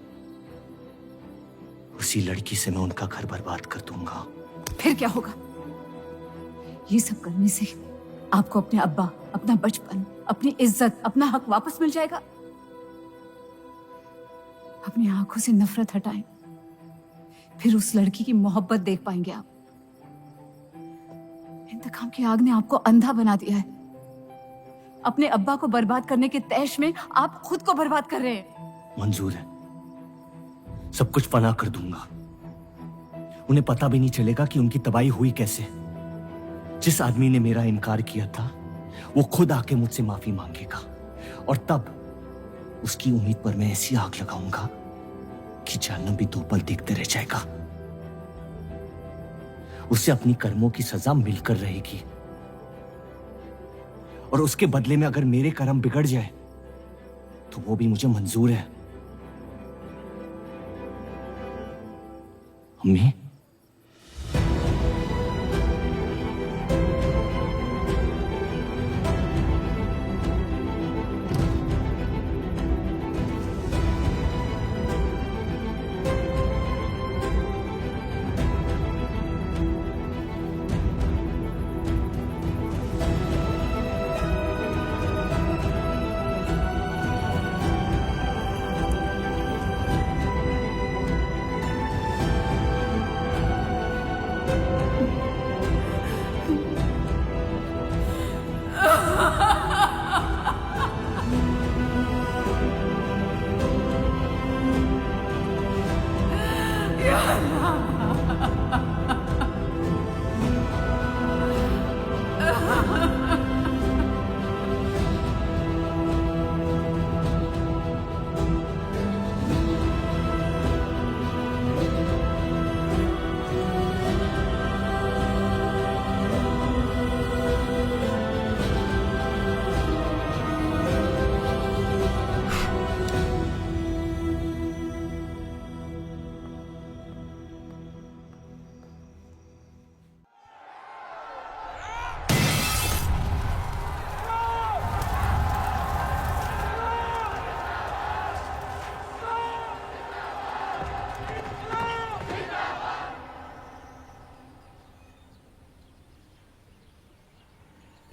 उसी लड़की से मैं उनका घर बर्बाद कर दूंगा। फिर क्या होगा? ये सब करने से आपको अपने अब्बा, अपना बचपन, अपनी इज्जत, अपना हक वापस मिल जाएगा। अपनी आंखों से नफरत हटाएं, फिर उस लड़की की मोहब्बत देख पाएंगे आप। इंतकाम की आग ने आपको अंधा बना दिया है। अपने अब्बा को बर्बाद करने के तैश में आप खुद को बर्बाद कर रहे हैं। मंजूर है, सब कुछ फना कर दूंगा। उन्हें पता भी नहीं चलेगा कि उनकी तबाही हुई कैसे। जिस आदमी ने मेरा इनकार किया था, वो खुद आके मुझसे माफी मांगेगा, और तब उसकी उम्मीद पर मैं ऐसी आग लगाऊंगा कि जहन्नम भी 2 पल देखते रह जाएगा। उसे अपनी कर्मों की सजा मिलकर रहेगी, और उसके बदले में अगर मेरे कर्म बिगड़ जाए तो वो भी मुझे मंजूर है। अम्मी,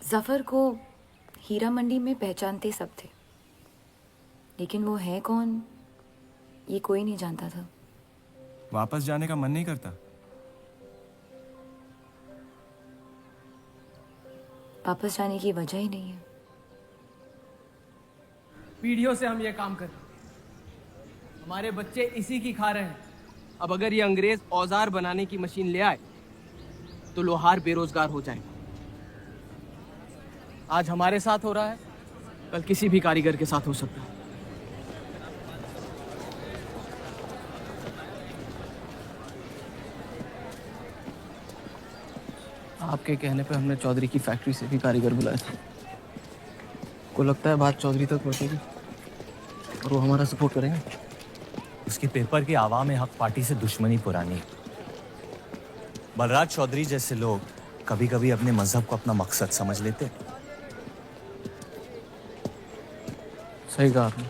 जफर को हीरा मंडी में पहचानते सब थे, लेकिन वो है कौन ये कोई नहीं जानता था। वापस जाने का मन नहीं करता? वापस जाने की वजह ही नहीं है। पीढ़ियों से हम ये काम कर रहे हैं, हमारे बच्चे इसी की खा रहे हैं। अब अगर ये अंग्रेज औजार बनाने की मशीन ले आए तो लोहार बेरोजगार हो जाएगा। आज हमारे साथ हो रहा है, कल किसी भी कारीगर के साथ हो सकता है। आपके कहने पे हमने चौधरी की फैक्ट्री से भी कारीगर बुलाए थे। को लगता है बात चौधरी तक पहुंचेगी और वो हमारा सपोर्ट करेंगे। उसके पेपर की आवाम हक पार्टी से दुश्मनी पुरानी। बलराज चौधरी जैसे लोग कभी कभी अपने मजहब को अपना मकसद समझ लेते। सही कहा आपने।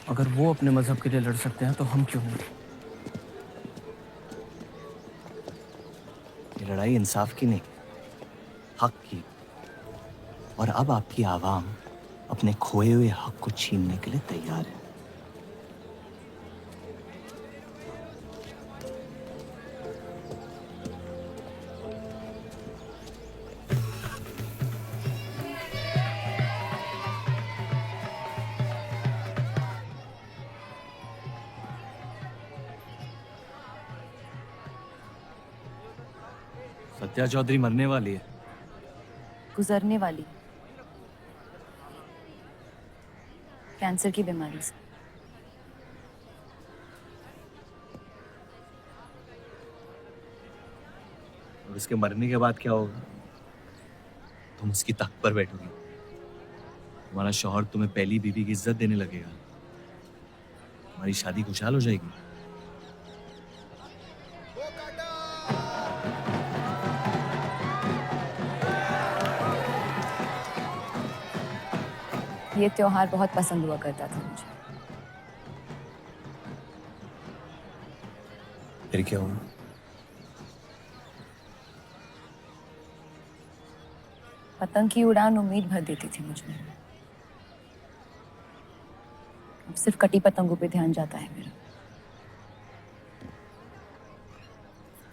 अगर वो अपने मजहब के लिए लड़ सकते हैं तो हम क्यों नहीं? ये लड़ाई इंसाफ की नहीं, हक की। और अब आपकी आवाम अपने खोए हुए हक को छीनने के लिए तैयार है। सत्या चौधरी मरने वाली है। गुजरने वाली, कैंसर की बीमारी से। और उसके मरने के बाद क्या होगा? तुम उसकी तख्त पर बैठोगी, तुम्हारा शौहर तुम्हें पहली बीवी की इज्जत देने लगेगा, तुम्हारी शादी खुशहाल हो जाएगी। ये त्योहार बहुत पसंद हुआ करता था मुझे। फिर क्या हुआ? पतंग की उड़ान उम्मीद भर देती थी मुझे। अब सिर्फ कटी पतंगों पे ध्यान जाता है मेरा।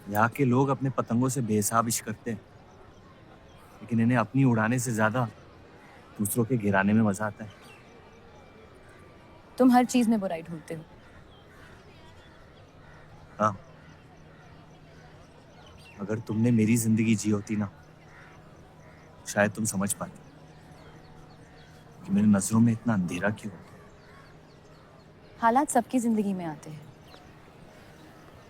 यहाँ के लोग अपने पतंगों से बेहिसाब इश्क करते हैं, लेकिन इन्हें अपनी उड़ाने से ज्यादा दूसरों के गिराने में मजा आता है। तुम हर चीज में बुराई ढूंढते हो। हाँ, अगर तुमने मेरी जिंदगी जी होती ना, शायद तुम समझ पाते कि मेरी नजरों में इतना अंधेरा क्यों। हालात सबकी जिंदगी में आते हैं,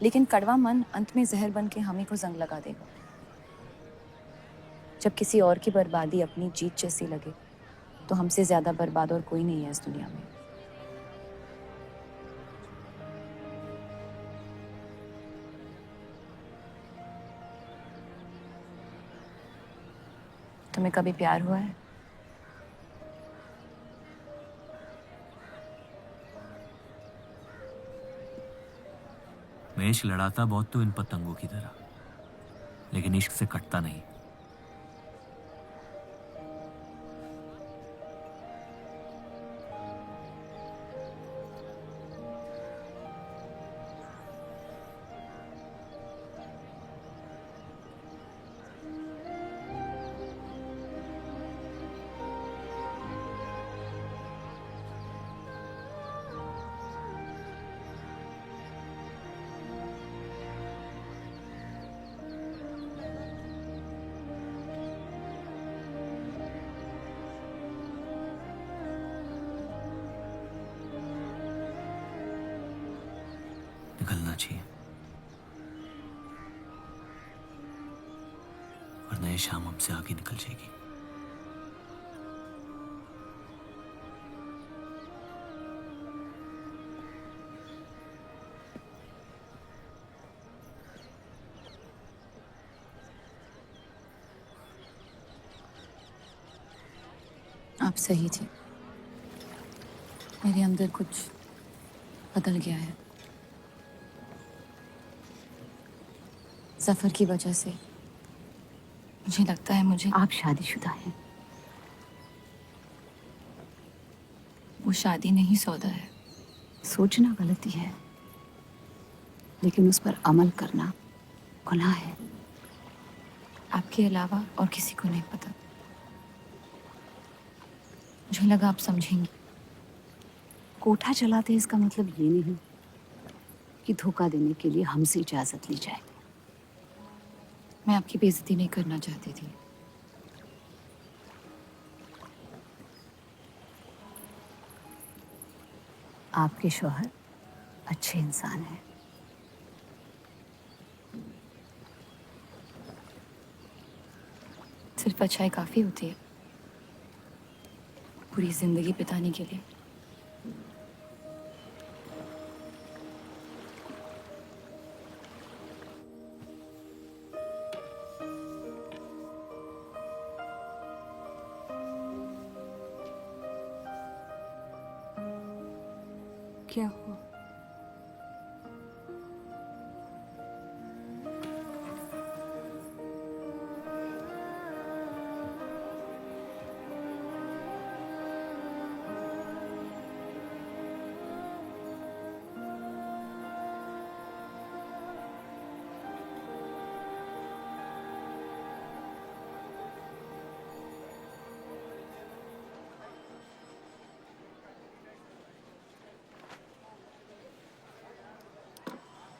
लेकिन कड़वा मन अंत में जहर बन के हमें को जंग लगा देगा। जब किसी और की बर्बादी अपनी जीत जैसी लगे तो हमसे ज्यादा बर्बाद और कोई नहीं है इस दुनिया में। तुम्हें कभी प्यार हुआ है? मैं इश्क लड़ाता बहुत तो इन पतंगों की तरह, लेकिन इश्क से कटता नहीं। निकलना चाहिए, वरना ये शाम हमसे आगे निकल जाएगी। आप सही थे, मेरे अंदर कुछ बदल गया है। जफर की वजह से मुझे लगता है मुझे आप शादीशुदा हैं। वो शादी नहीं सौदा है। सोचना गलती है, लेकिन उस पर अमल करना गुनाह है। आपके अलावा और किसी को नहीं पता। मुझे लगा आप समझेंगी। कोठा चलाते इसका मतलब ये नहीं कि धोखा देने के लिए हमसे इजाजत ली जाए। मैं आपकी बेइज्जती नहीं करना चाहती थी। आपके शौहर अच्छे इंसान हैं। सिर्फ अच्छाई काफी होती है पूरी जिंदगी बिताने के लिए। क्या हुआ?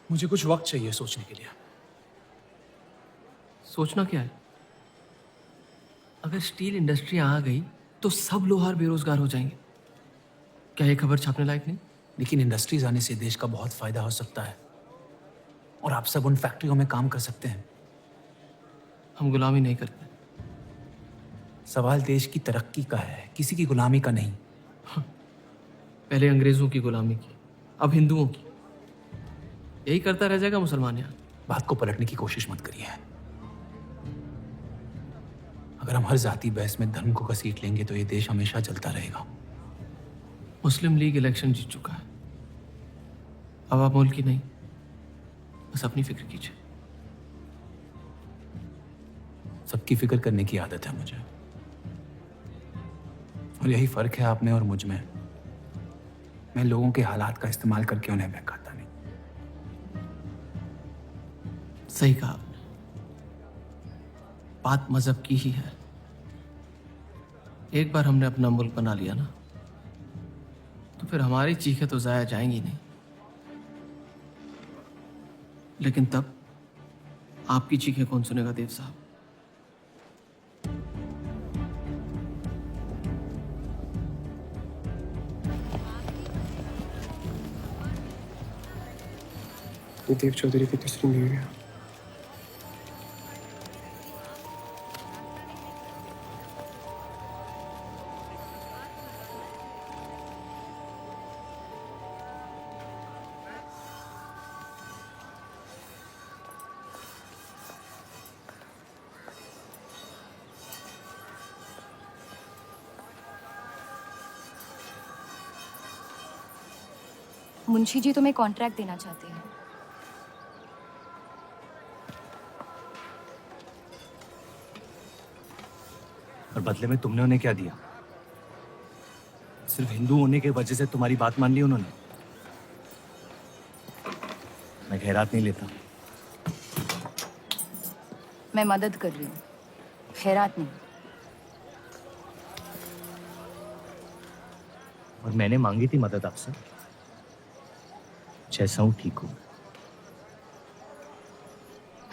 मुझे कुछ वक्त चाहिए सोचने के लिए। सोचना क्या है? अगर स्टील इंडस्ट्री आ गई तो सब लोहार बेरोजगार हो जाएंगे। क्या ये खबर छापने लायक नहीं? लेकिन इंडस्ट्रीज आने से देश का बहुत फायदा हो सकता है और आप सब उन फैक्ट्रियों में काम कर सकते हैं। हम गुलामी नहीं करते। सवाल देश की तरक्की का है, किसी की गुलामी का नहीं। पहले अंग्रेजों की गुलामी की, अब हिंदुओं की। यही करता रह जाएगा मुसलमान यहाँ। बात को पलटने की कोशिश मत करिए। अगर हम हर जाति बहस में धर्म को घसीट लेंगे तो ये देश हमेशा चलता रहेगा। मुस्लिम लीग इलेक्शन जीत चुका है। अब आप मुल्क की नहीं, बस अपनी फिक्र कीजिए। सबकी फिक्र करने की आदत है मुझे, और यही फर्क है आप में और मुझ में। मैं लोगों के हालात का इस्तेमाल करके उन्हें बहकाता नहीं। सही कहा आपने। बात मजहब की ही है। एक बार हमने अपना मुल्क बना लिया ना, तो फिर हमारी चीखें तो जाया जाएंगी नहीं। लेकिन तब आपकी चीखें कौन सुनेगा देव साहब? देव चौधरी की तीसरी बीवी है। मुंशी जी तुम्हें कॉन्ट्रैक्ट देना चाहते हैं। और बदले में तुमने उन्हें क्या दिया? सिर्फ हिंदू होने की वजह से तुम्हारी बात मान ली उन्होंने? मैं खैरात नहीं लेता। मैं मदद कर रही हूँ, खैरात नहीं। और मैंने मांगी थी मदद आपसे। जैसा हूं ठीक हूं।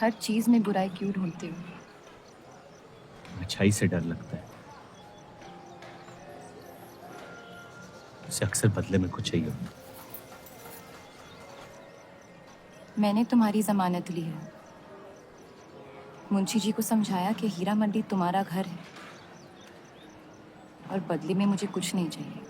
हर चीज में बुराई क्यों ढूंढते हो? अच्छाई से डर लगता है। उसे अक्सर बदले में कुछ चाहिए होता। मैंने तुम्हारी जमानत ली है। मुंशी जी को समझाया कि हीरा मंडी तुम्हारा घर है और बदले में मुझे कुछ नहीं चाहिए।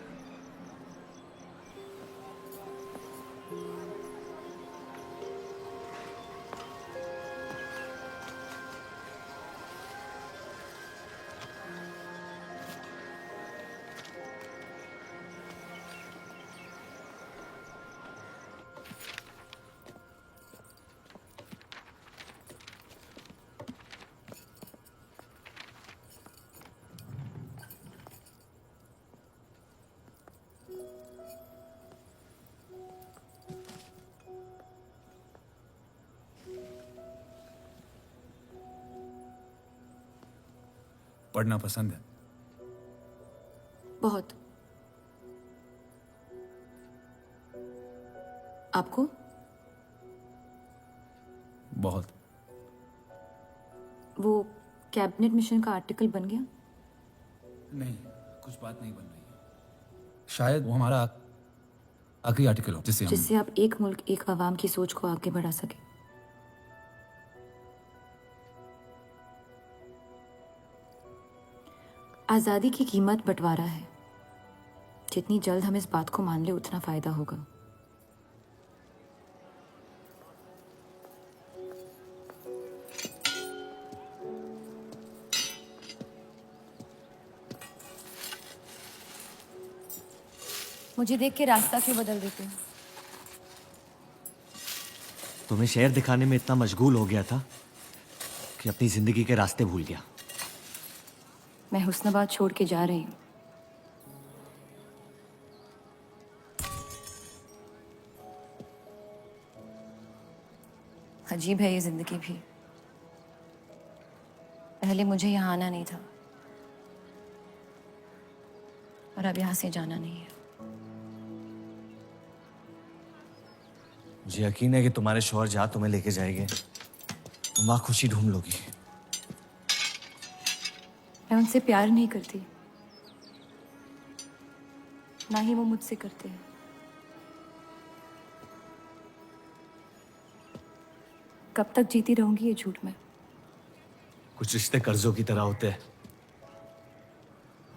पढ़ना पसंद है? बहुत। आपको? बहुत। वो कैबिनेट मिशन का आर्टिकल बन गया? नहीं, कुछ बात नहीं बन रही है। शायद वो हमारा आखिरी आर्टिकल हो जिससे आप एक मुल्क एक आवाम की सोच को आगे बढ़ा सके। आज़ादी की कीमत बंटवारा है। जितनी जल्द हम इस बात को मान ले उतना फायदा होगा। मुझे देख के रास्ता क्यों बदल देते हो? तुम्हें शहर दिखाने में इतना मशगूल हो गया था कि अपनी जिंदगी के रास्ते भूल गया। मैं हुस्नाबाद छोड़ के जा रही हूँ। अजीब है ये जिंदगी भी। पहले मुझे यहाँ आना नहीं था और अब यहाँ से जाना नहीं है। मुझे यकीन है कि तुम्हारे शौहर जहाँ तुम्हें लेके जाएंगे तुम वहां खुशी ढूंढ लोगी। मैं उनसे प्यार नहीं करती, ना ही वो मुझसे करते हैं। कब तक जीती रहूंगी ये झूठ में? कुछ रिश्ते कर्जों की तरह होते हैं,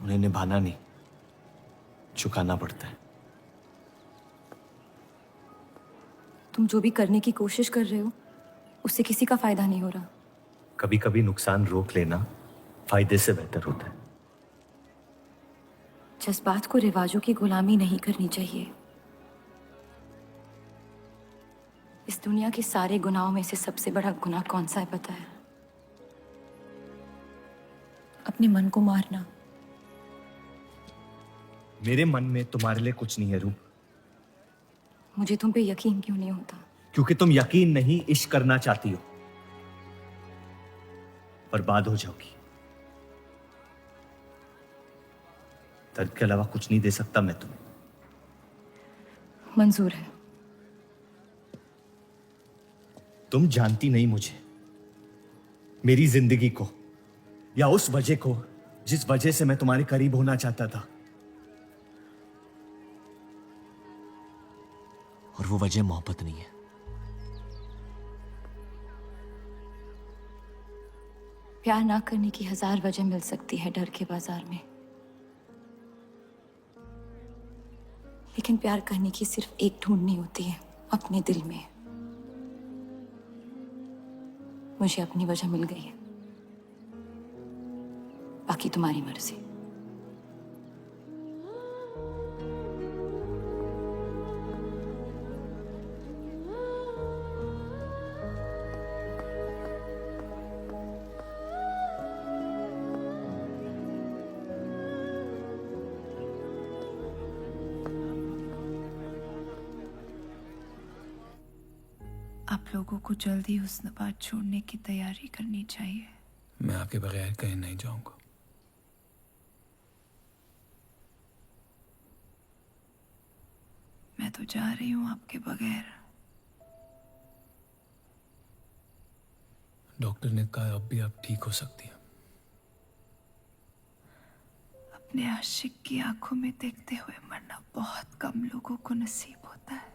उन्हें निभाना नहीं, चुकाना पड़ता है। तुम जो भी करने की कोशिश कर रहे हो उससे किसी का फायदा नहीं हो रहा। कभी कभी नुकसान रोक लेना फायदे से बेहतर होता है। जज्बात को रिवाजों की गुलामी नहीं करनी चाहिए। इस दुनिया के सारे गुनाहों में से सबसे बड़ा गुनाह कौन सा है पता है? अपने मन को मारना। मेरे मन में तुम्हारे लिए कुछ नहीं है रूप। मुझे तुम पे यकीन क्यों नहीं होता? क्योंकि तुम यकीन नहीं इश्क करना चाहती हो, बर्बाद हो जाओगी। दर्द के अलावा कुछ नहीं दे सकता मैं तुम्हें। मंजूर है। तुम जानती नहीं मुझे, मेरी जिंदगी को, या उस वजह को जिस वजह से मैं तुम्हारे करीब होना चाहता था। और वो वजह मोहब्बत नहीं है। प्यार ना करने की 1000 वजह मिल सकती है डर के बाजार में, लेकिन प्यार करने की सिर्फ एक ढूंढनी होती है, अपने दिल में। मुझे अपनी वजह मिल गई है, बाकी तुम्हारी मर्जी। आप लोगों को जल्दी हुस्नाबाद छोड़ने की तैयारी करनी चाहिए। मैं आपके बगैर कहीं नहीं जाऊंगा। मैं तो जा रही हूँ आपके बगैर। डॉक्टर ने कहा अब भी आप ठीक हो सकती हैं। अपने आशिक की आंखों में देखते हुए मरना बहुत कम लोगों को नसीब होता है।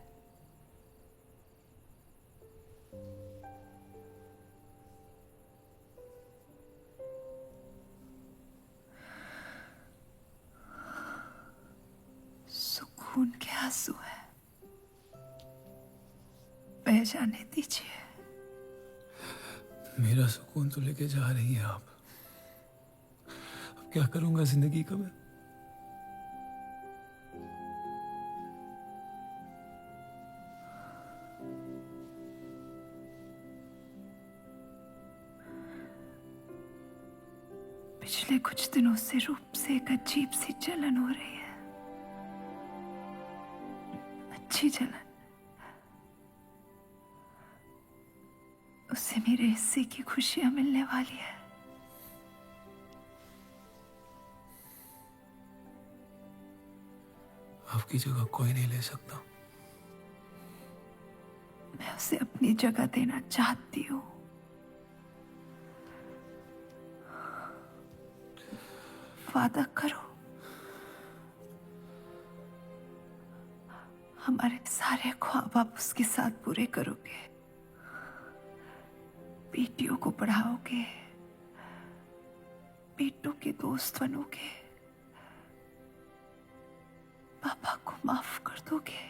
सुकून के आंसू है, बह जाने दीजिए। मेरा सुकून तो लेके जा रही है आप। अब क्या करूंगा जिंदगी का मैं? पिछले कुछ दिनों से रूप से एक अजीब सी जलन हो रही है, अच्छी जलन। उससे मेरे हिस्से की खुशियां मिलने वाली है। आपकी जगह कोई नहीं ले सकता। मैं उसे अपनी जगह देना चाहती हूँ। वादा करो, हमारे सारे ख्वाब आप उसके साथ पूरे करोगे, बेटियों को पढ़ाओगे, बेटों के दोस्त बनोगे, पापा को माफ कर दोगे।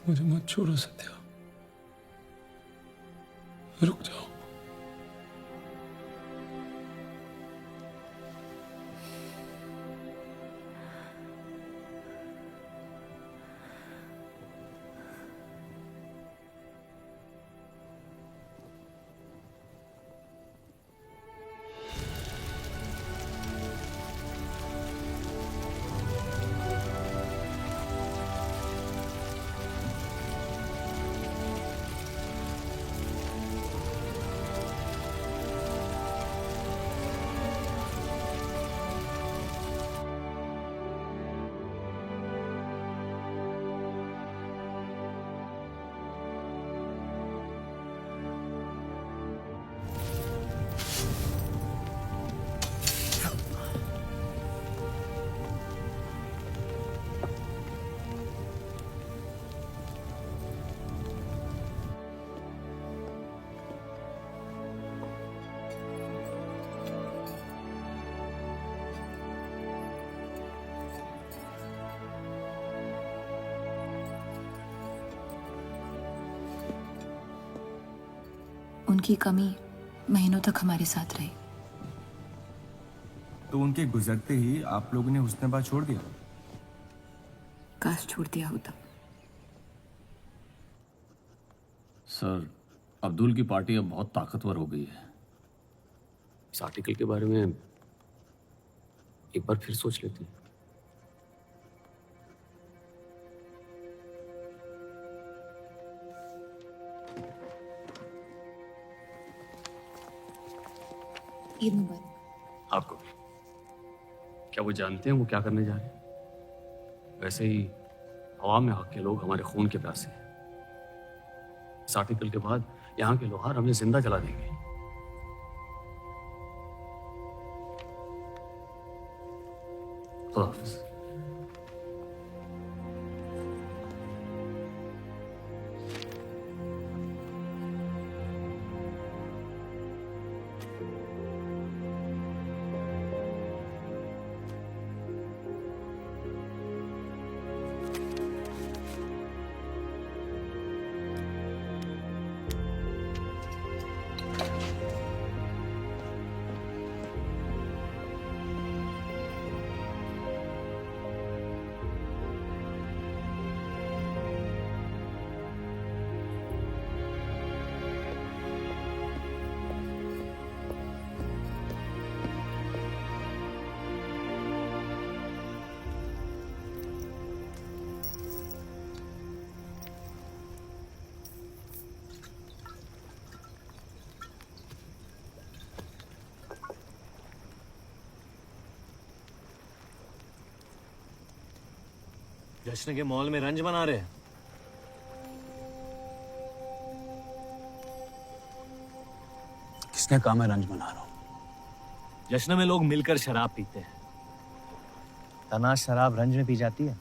मुझे मत छोड़ो सत्या, रुक जाओ। उनकी कमी महीनों तक हमारे साथ रही। तो उनके गुजरते ही आप लोगों ने हुस्न छोड़ दिया? काश छोड़ दिया होता। सर, अब्दुल की पार्टी अब बहुत ताकतवर हो गई है। इस आर्टिकल के बारे में एक बार फिर सोच लेते हैं। ईद मुबारक। आपको भी। क्या वो जानते हैं वो क्या करने जा रहे हैं? वैसे ही हवा में हक के लोग हमारे खून के प्यासे हैं। इस आर्टिकल के बाद यहाँ के लोहार हमें जिंदा जला देंगे। खुदा हाफिज़। जश्न के मॉल में रंज बना रहे हैं। किसने कहा मैं रंज बना रहा हूं? जश्न में लोग मिलकर शराब पीते हैं। तनाश शराब रंज में पी जाती है।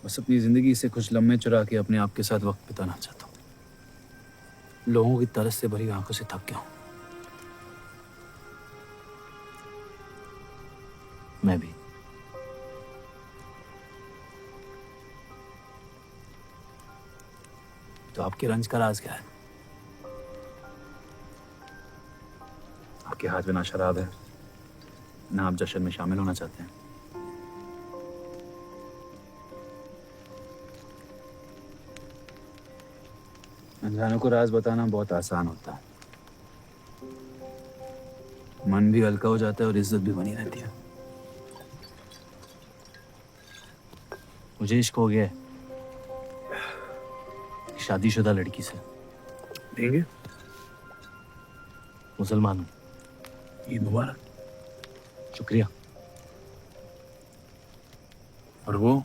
बस अपनी जिंदगी से कुछ लम्हे चुरा के अपने आप के साथ वक्त बिताना चाहता हूं। लोगों की तरस से भरी आंखों से थक गया हूं। मैं भी। तो आपके रंज का राज क्या है? आपके हाथ में ना शराब है, ना आप जश्न में शामिल होना चाहते हैं। अनजानों को राज बताना बहुत आसान होता है। मन भी हल्का हो जाता है और इज्जत भी बनी रहती है। मुझे इश्क हो गया है। शादीशुदा लड़की से। देंगे? मुसलमान हूँ। ईद मुबारक। शुक्रिया। और वो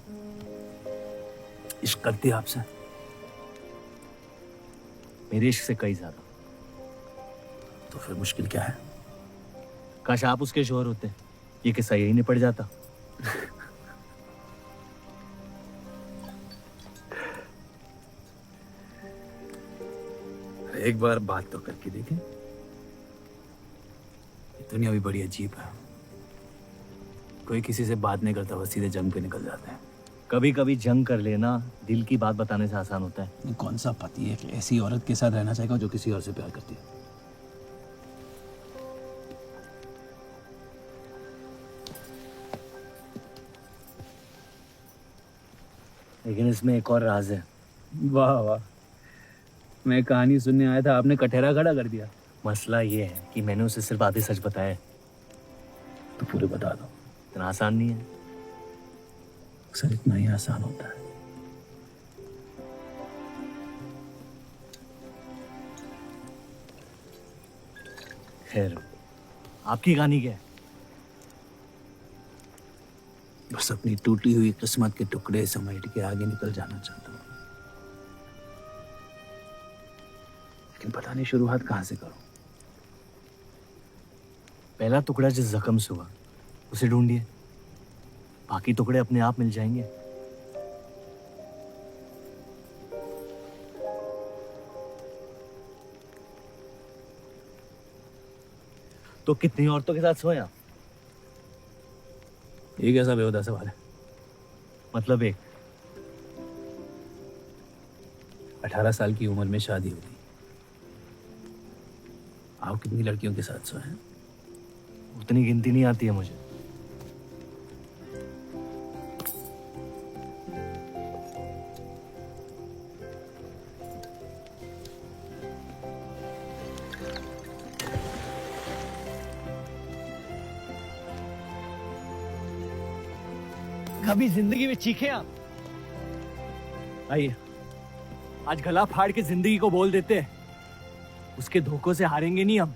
इश्क करती है आपसे? मेरे इश्क से कई ज्यादा। तो फिर मुश्किल क्या है? काश आप उसके शोहर होते, ये किस्सा यही निपट जाता। एक बार बात तो करके देखें। दुनिया भी बड़ी अजीब है। कोई किसी से बात नहीं करता, बस सीधे जंग पे निकल जाते हैं। कभी कभी जंग कर लेना दिल की बात बताने से आसान होता है। कौन सा पति है कि ऐसी औरत के साथ रहना चाहेगा जो किसी और से प्यार करती है? लेकिन इसमें एक और राज है। वाह वाह, मैं कहानी सुनने आया था, आपने कटहरा खड़ा कर दिया। मसला ये है कि मैंने उसे सिर्फ आधे सच बताया। तो पूरे बता दो। इतना आसान नहीं है। अक्सर इतना ही आसान होता है। खैर, आपकी कहानी क्या है? बस अपनी टूटी हुई किस्मत के टुकड़े समेट के आगे निकल जाना चाहता हूँ, लेकिन पता नहीं शुरुआत कहाँ से करूं। पहला टुकड़ा जिस जख्म से हुआ उसे ढूंढिए, बाकी टुकड़े अपने आप मिल जाएंगे। तो कितनी औरतों के साथ सोए आप? ये कैसा बेहुदा सवाल है? मतलब एक। 18 साल की उम्र में शादी हो गई। आप कितनी लड़कियों के साथ सोए हैं? उतनी गिनती नहीं आती है मुझे। कभी जिंदगी में चीखे आप? आइए, आज गला फाड़ के जिंदगी को बोल देते हैं। उसके धोखों से हारेंगे नहीं हम।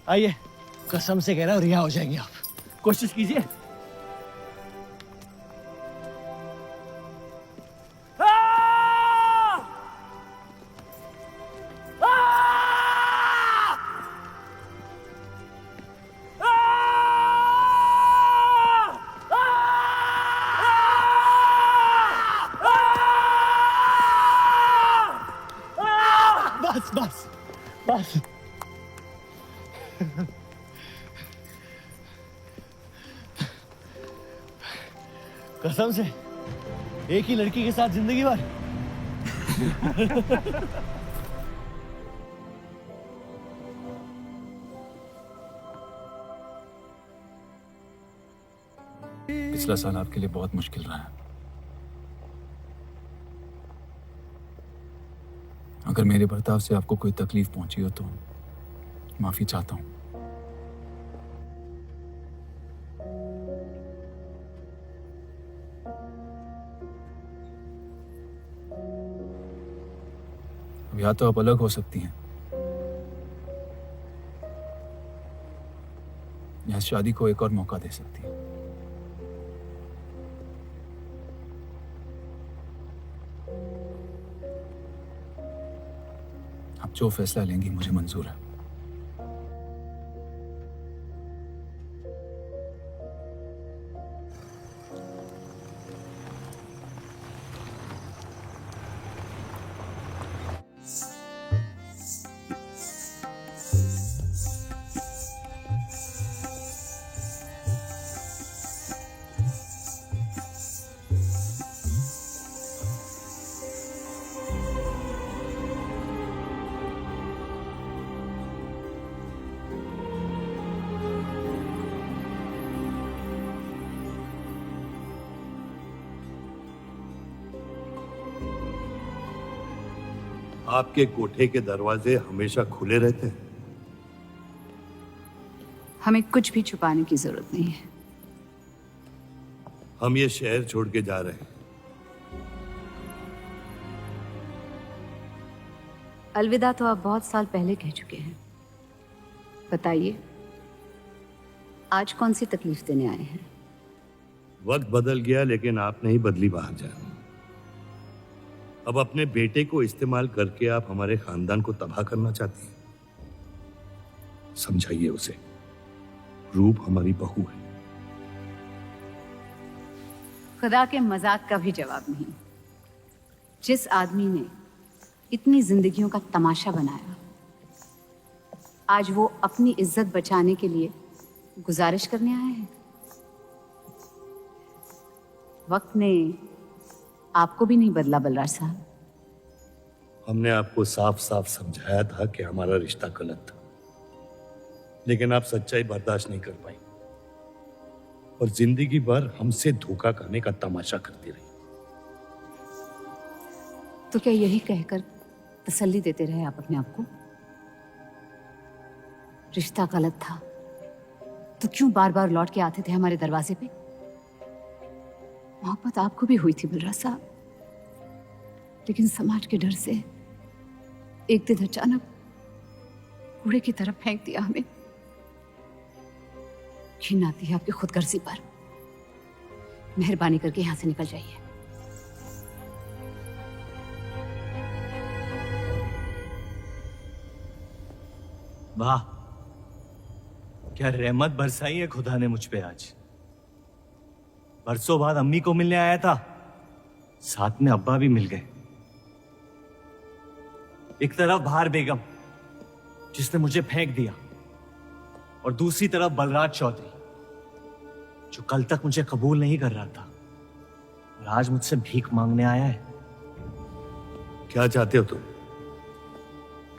आइए, कसम से कह रहा हूं रिहा हो जाएंगे आप। कोशिश कीजिए। बस बस बस। कसम से एक ही लड़की के साथ जिंदगी भर। पिछला साल आपके लिए बहुत मुश्किल रहा है। अगर मेरे बर्ताव से आपको कोई तकलीफ पहुंची हो तो माफी चाहता हूं। अब या तो आप अलग हो सकती हैं या शादी को एक और मौका दे सकती हैं। आप जो फैसला लेंगी मुझे मंजूर है। आपके कोठे के दरवाजे हमेशा खुले रहते हैं? हमें कुछ भी छुपाने की जरूरत नहीं है। हम ये शहर छोड़ के जा रहे हैं। अलविदा तो आप बहुत साल पहले कह चुके हैं। बताइए, आज कौन सी तकलीफ देने आए हैं? वक्त बदल गया, लेकिन आप नहीं बदली बाहर जा। अब अपने बेटे को इस्तेमाल करके आप हमारे खानदान को तबाह करना चाहती हैं। समझाइए उसे, रूप हमारी बहू है। खुदा के मजाक का भी जवाब नहीं। जिस आदमी ने इतनी जिंदगियों का तमाशा बनाया, आज वो अपनी इज्जत बचाने के लिए गुजारिश करने आए हैं। वक्त ने आपको भी नहीं बदला बलराज साहब। हमने आपको साफ साफ समझाया था कि हमारा रिश्ता गलत था, लेकिन आप सच्चाई बर्दाश्त नहीं कर पाई और जिंदगी भर हमसे धोखा करने का तमाशा करती रही। तो क्या यही कहकर तसल्ली देते रहे आप अपने आप को? रिश्ता गलत था तो क्यों बार बार लौट के आते थे हमारे दरवाजे पे? मोहब्बत आपको भी हुई थी बलराज साहब, लेकिन समाज के डर से एक दिन अचानक कूड़े की तरफ फेंक दिया हमें। घिन आती है आपकी खुदगर्जी पर। मेहरबानी करके यहां से निकल जाइए। वाह, क्या रहमत बरसाई है खुदा ने मुझ पे आज। बरसों बाद अम्मी को मिलने आया था, साथ में अब्बा भी मिल गए। एक तरफ बहार बेगम जिसने मुझे फेंक दिया, और दूसरी तरफ बलराज चौधरी जो कल तक मुझे कबूल नहीं कर रहा था और आज मुझसे भीख मांगने आया है। क्या चाहते हो तुम?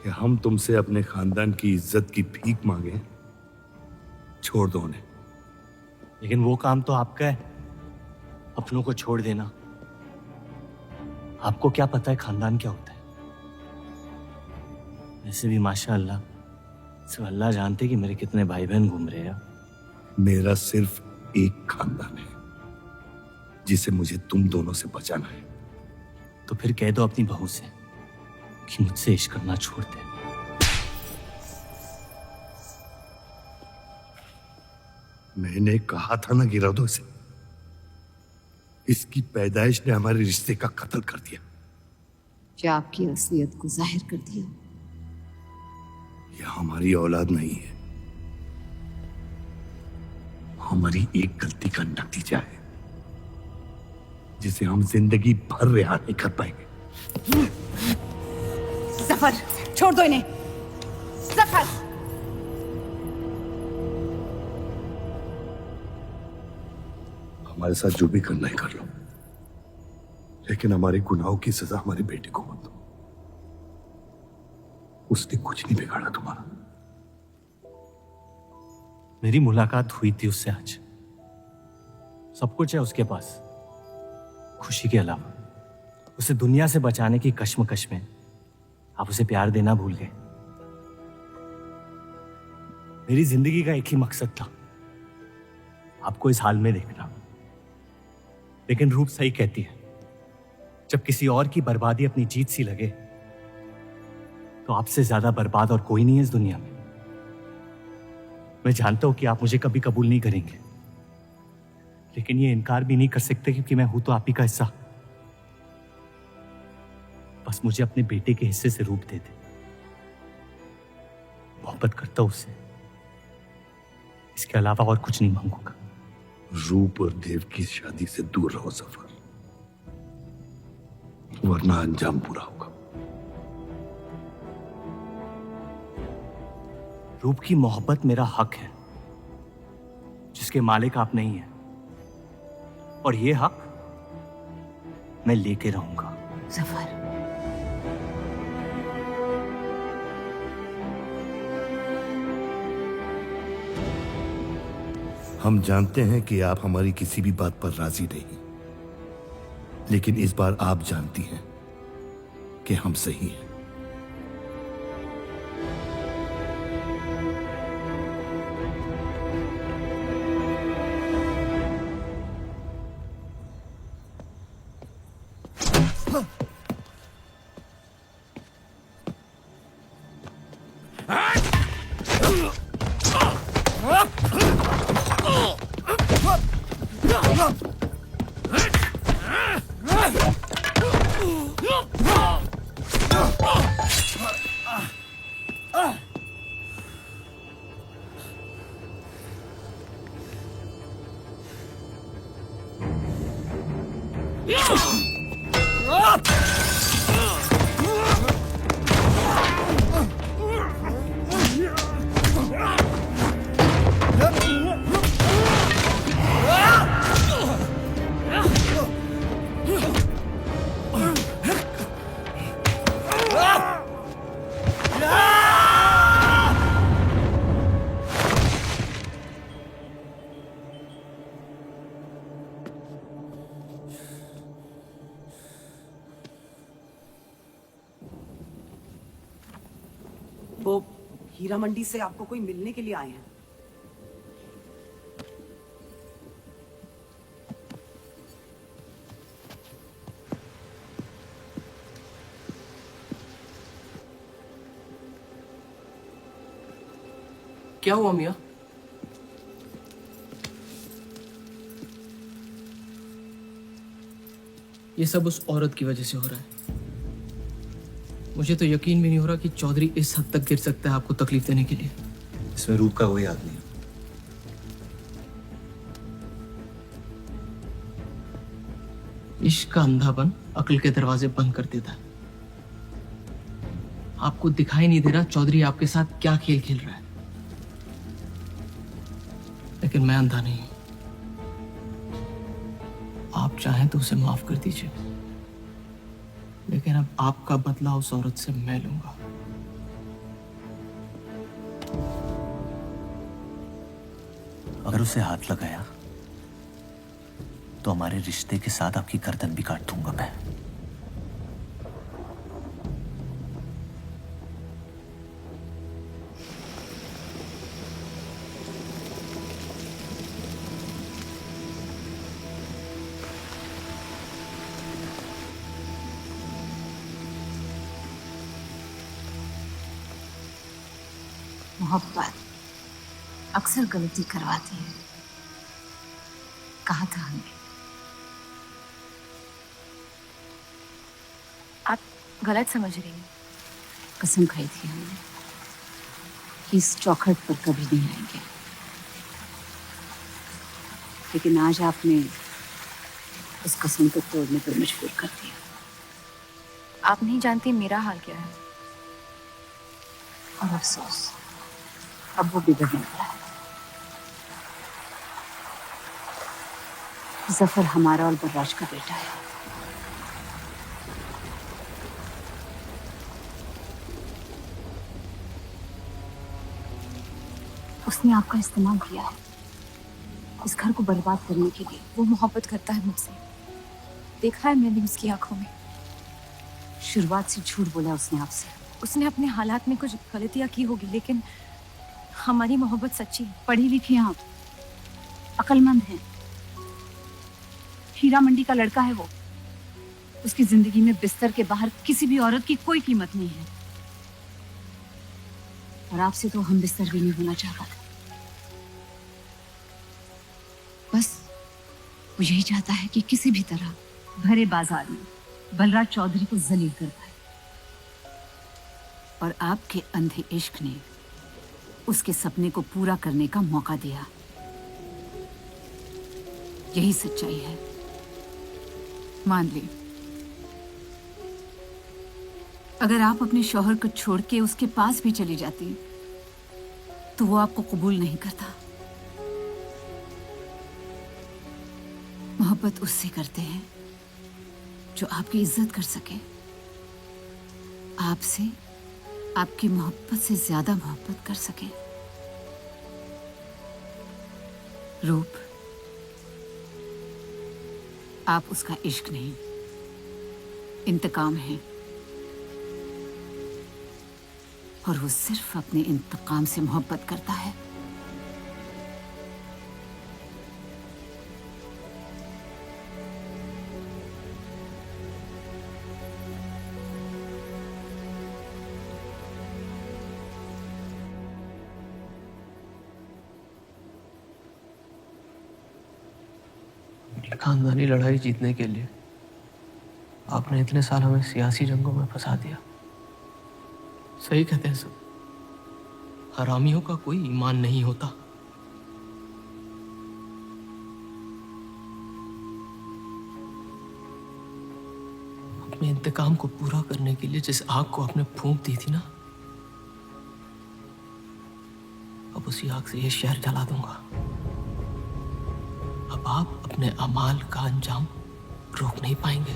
कि हम तुमसे अपने खानदान की इज्जत की भीख मांगे? छोड़ दो उन्हें। लेकिन वो काम तो आपका है, अपनों को छोड़ देना। आपको क्या पता है खानदान क्या होता है? वैसे भी माशाअल्लाह, सिर्फ अल्लाह जानते कि मेरे कितने भाई बहन घूम रहे हैं। मेरा सिर्फ एक खानदान है जिसे मुझे तुम दोनों से बचाना है। तो फिर कह दो अपनी बहू से कि मुझसे इश्क करना छोड़ दे। मैंने कहा था ना, गिरा दो इसे। इसकी पैदाइश ने हमारे रिश्ते का कत्ल कर दिया। क्या आपकी असलियत को जाहिर कर दिया? यह हमारी औलाद नहीं है, हमारी एक गलती का नतीजा है जिसे हम जिंदगी भर रिहा नहीं कर पाएंगे। जफर, छोड़ दो इन्हें। जफर, हमारे साथ जो भी करना है कर लो, लेकिन हमारे गुनाहों की सजा हमारे बेटे को मत दो। उसने कुछ नहीं बिगाड़ा तुम्हारा। मेरी मुलाकात हुई थी उससे आज। सब कुछ है उसके पास, खुशी के अलावा। उसे दुनिया से बचाने की कश्मकश में आप उसे प्यार देना भूल गए। मेरी जिंदगी का एक ही मकसद था, आपको इस हाल में देखना। लेकिन रूप सही कहती है, जब किसी और की बर्बादी अपनी जीत सी लगे तो आपसे ज्यादा बर्बाद और कोई नहीं है इस दुनिया में। मैं जानता हूं कि आप मुझे कभी कबूल नहीं करेंगे, लेकिन ये इनकार भी नहीं कर सकते क्योंकि मैं हूं तो आप ही का हिस्सा। बस मुझे अपने बेटे के हिस्से से रूप दे दे। मोहब्बत करता हूं उससे, इसके अलावा और कुछ नहीं मांगूंगा। रूप और देव की शादी से दूर रहो सफर, वरना अंजाम बुरा होगा। रूप की मोहब्बत मेरा हक है जिसके मालिक आप नहीं हैं, और ये हक मैं लेके रहूंगा। जफर, हम जानते हैं कि आप हमारी किसी भी बात पर राजी नहीं, लेकिन इस बार आप जानती हैं कि हम सही हैं। वो हीरा मंडी से आपको कोई मिलने के लिए आए हैं। क्या हुआ मियाँ? ये सब उस औरत की वजह से हो रहा है। मुझे तो यकीन भी नहीं हो रहा कि चौधरी इस हद तक गिर सकता है आपको तकलीफ देने के लिए। इसमें रूप का कोई हाथ नहीं। इश्क का अंधापन अक्ल के दरवाजे बंद कर देता है। आपको दिखाई नहीं दे रहा चौधरी आपके साथ क्या खेल खेल रहा है, लेकिन मैं अंधा नहीं हूं। आप चाहें तो उसे माफ कर दीजिए, लेकिन अब आपका बदला उस औरत से मैं लूंगा। अगर उसे हाथ लगाया तो हमारे रिश्ते के साथ आपकी गर्दन भी काट दूंगा मैं। मोहब्बत अक्सर गलती करवाती है। कहा था हमने। आप गलत समझ रही हैं। कसम खाई थी हमने कि इस चौखट पर कभी नहीं आएंगे, लेकिन आज आपने उस कसम को तोड़ने पर मजबूर कर दिया। आप नहीं जानती मेरा हाल क्या है। और अफसोस अब वो बिगड़ने लगा है। जफर हमारा और बर्राज का बेटा है। उसने आपका इस्तेमाल किया है इस घर को बर्बाद करने के लिए। वो मोहब्बत करता है मुझसे, देखा है मैंने उसकी आंखों में। शुरुआत से झूठ बोला उसने आपसे। उसने अपने हालात में कुछ गलतियां की होगी, लेकिन हमारी मोहब्बत सच्ची है। पढ़ी लिखी हैं आप, अक्लमंद हैं। हीरा मंडी का लड़का है वो। उसकी जिंदगी में बिस्तर के बाहर किसी भी औरत की कोई कीमत नहीं है। और आपसे तो हम बिस्तर भी नहीं होना चाहता था। बस वो यही चाहता है कि किसी भी तरह भरे बाजार में बलराज चौधरी को जलील कर पाए। और आपके अंधे इश्क ने उसके सपने को पूरा करने का मौका दिया। यही सच्चाई है, मान ली। अगर आप अपने शौहर को छोड़ के उसके पास भी चली जाती तो वो आपको कबूल नहीं करता। मोहब्बत उससे करते हैं जो आपकी इज्जत कर सके। आपसे आपकी मोहब्बत से ज्यादा मोहब्बत कर सके। रूप, आप उसका इश्क नहीं, इंतकाम है। और वो सिर्फ अपने इंतकाम से मोहब्बत करता है। खानदानी लड़ाई जीतने के लिए आपने इतने साल हमें सियासी जंगों में फंसा दिया। सही कहते हैं सब, हरामियों का कोई ईमान नहीं होता। अपने इंतकाम को पूरा करने के लिए जिस आग को आपने फूंक दी थी ना, अब उसी आग से ये शहर जला दूंगा। अब आप अपने अमाल का अंजाम रोक नहीं पाएंगे।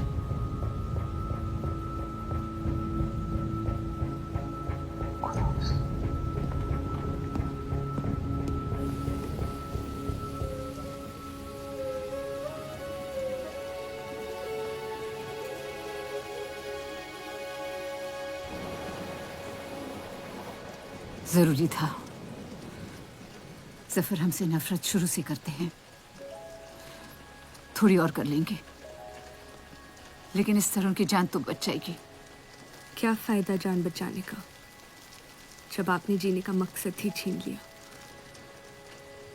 जरूरी था। जफर हमसे नफरत शुरू से करते हैं, थोड़ी और कर लेंगे, लेकिन इस तरह उनकी जान तो बच जाएगी। क्या फायदा जान बचाने का जब आपने जीने का मकसद ही छीन लिया।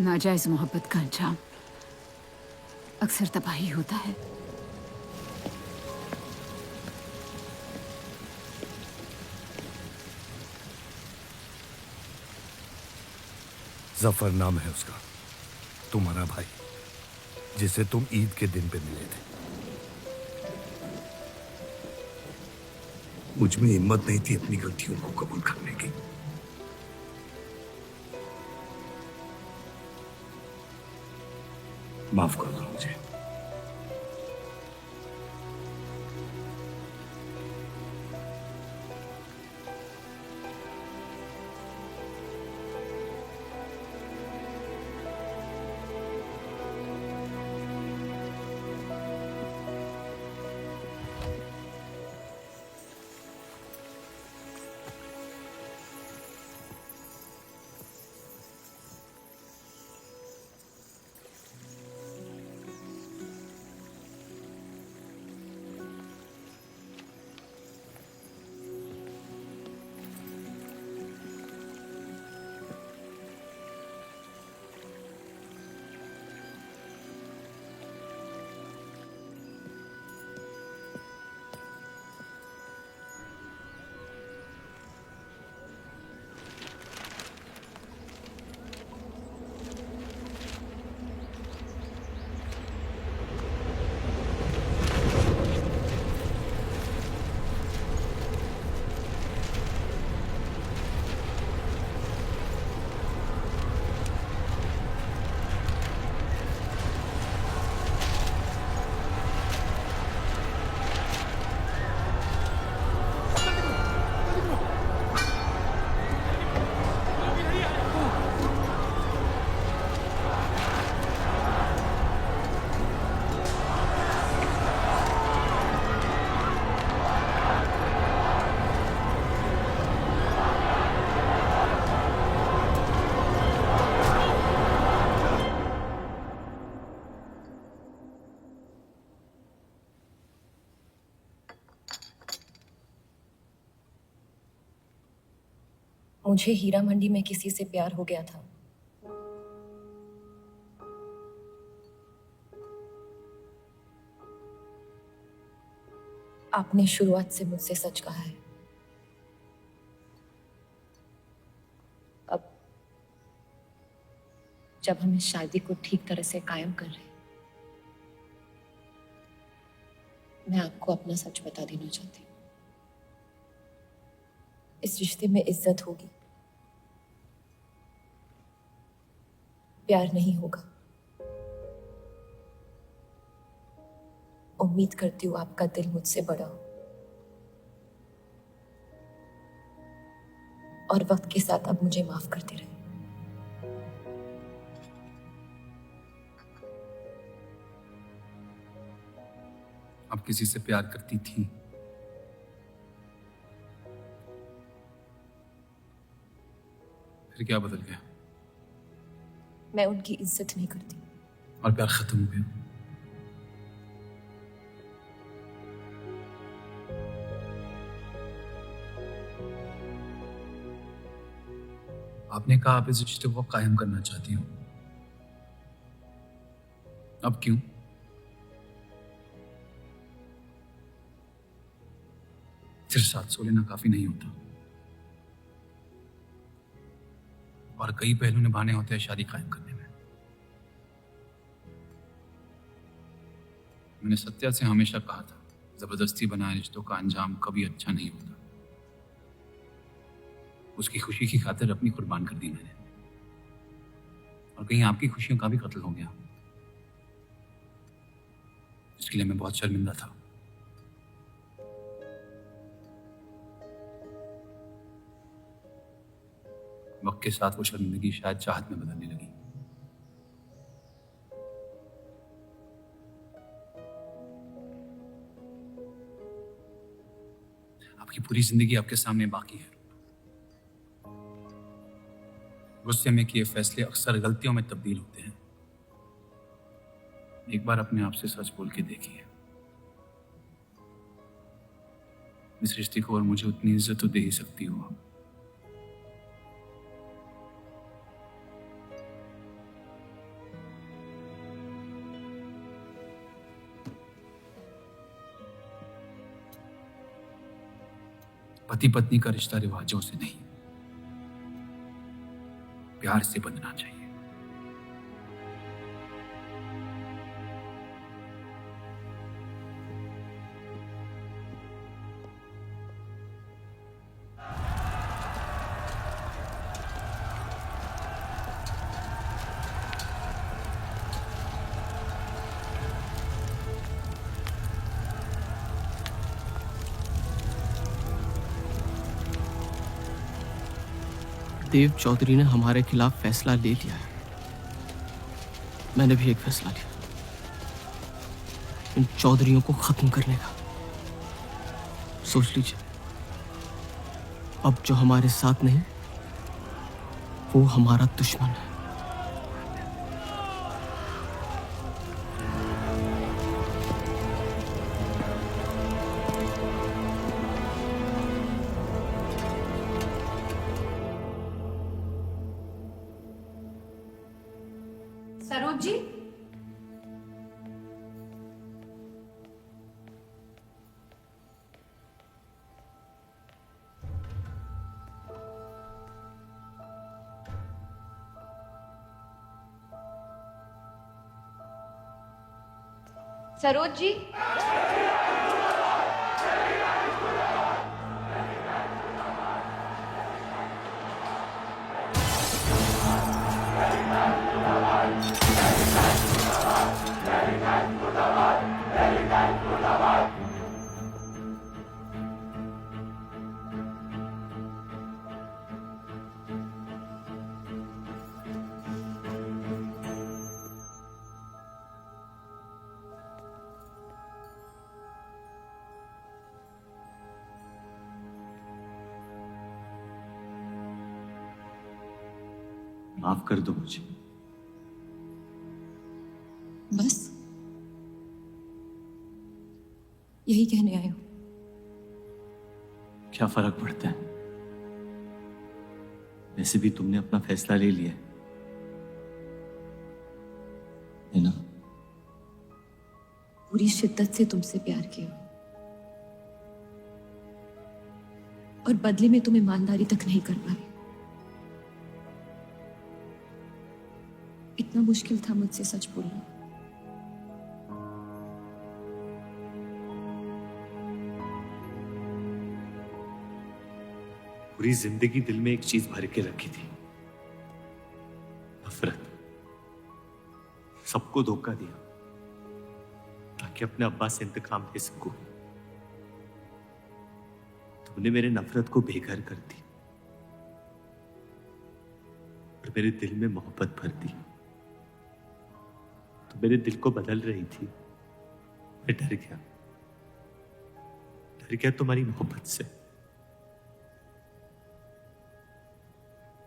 नाजायज मोहब्बत का अंजाम अक्सर तबाही होता है। जफर नाम है उसका, तुम्हारा भाई, जिसे तुम ईद के दिन पे मिले थे। मुझ में हिम्मत नहीं थी अपनी गलतियों को कबूल करने की। माफ कर दो मुझे। मुझे हीरा मंडी में किसी से प्यार हो गया था। आपने शुरुआत से मुझसे सच कहा है। अब जब हम इस शादी को ठीक तरह से कायम कर रहे हैं, मैं आपको अपना सच बता देना चाहती हूँ। इस रिश्ते में इज्जत होगी, प्यार नहीं होगा। उम्मीद करती हूँ आपका दिल मुझसे बड़ा हो और वक्त के साथ अब मुझे माफ करते रहे। आप किसी से प्यार करती थी? फिर क्या बदल गया? मैं उनकी इज्जत नहीं करती। और प्यार खत्म हो गया? आपने कहा आप इस रिश्ते को कायम करना चाहती हो। अब क्यों? सिर्फ साथ सो लेना काफी नहीं होता, और कई पहलू निभाने होते हैं शादी कायम करने में। मैंने सत्या से हमेशा कहा था, जबरदस्ती बनाए रिश्तों का अंजाम कभी अच्छा नहीं होता। उसकी खुशी की खातिर अपनी कुर्बान कर दी मैंने, और कहीं आपकी खुशियों का भी कत्ल हो गया, इसके लिए मैं बहुत शर्मिंदा था। वक्त के साथ वो शर्मिंदगी शायद चाहत में बदलने लगी। आपकी पूरी जिंदगी आपके सामने बाकी है। गुस्से में किए फैसले अक्सर गलतियों में तब्दील होते हैं। एक बार अपने आप से सच बोल के देखिए, इस रिश्ते को और मुझे उतनी इज्जत तो दे ही सकती हो आप। पति पत्नी का रिश्ता रिवाजों से नहीं, प्यार से बंधना चाहिए। देव चौधरी ने हमारे खिलाफ फैसला ले लिया है। मैंने भी एक फैसला लिया, इन चौधरियों को खत्म करने का। सोच लीजिए, अब जो हमारे साथ नहीं वो हमारा दुश्मन है। सरोज जी, सरोज जी, माफ कर दो मुझे। बस यही कहने आए हो? क्या फर्क पड़ता है, वैसे भी तुमने अपना फैसला ले लिया है ना? पूरी शिद्दत से तुमसे प्यार किया और बदले में तुम ईमानदारी तक नहीं कर पाए। इतना मुश्किल था मुझसे सच बोलना। पूरी जिंदगी दिल में एक चीज भर के रखी थी, नफरत। सबको धोखा दिया ताकि अपने अब्बा से इंतकाम ले सकूं। तुमने मेरे नफरत को बेघर कर दी और मेरे दिल में मोहब्बत भर दी। तो मेरे दिल को बदल रही थी, मैं डर गया तुम्हारी मोहब्बत से,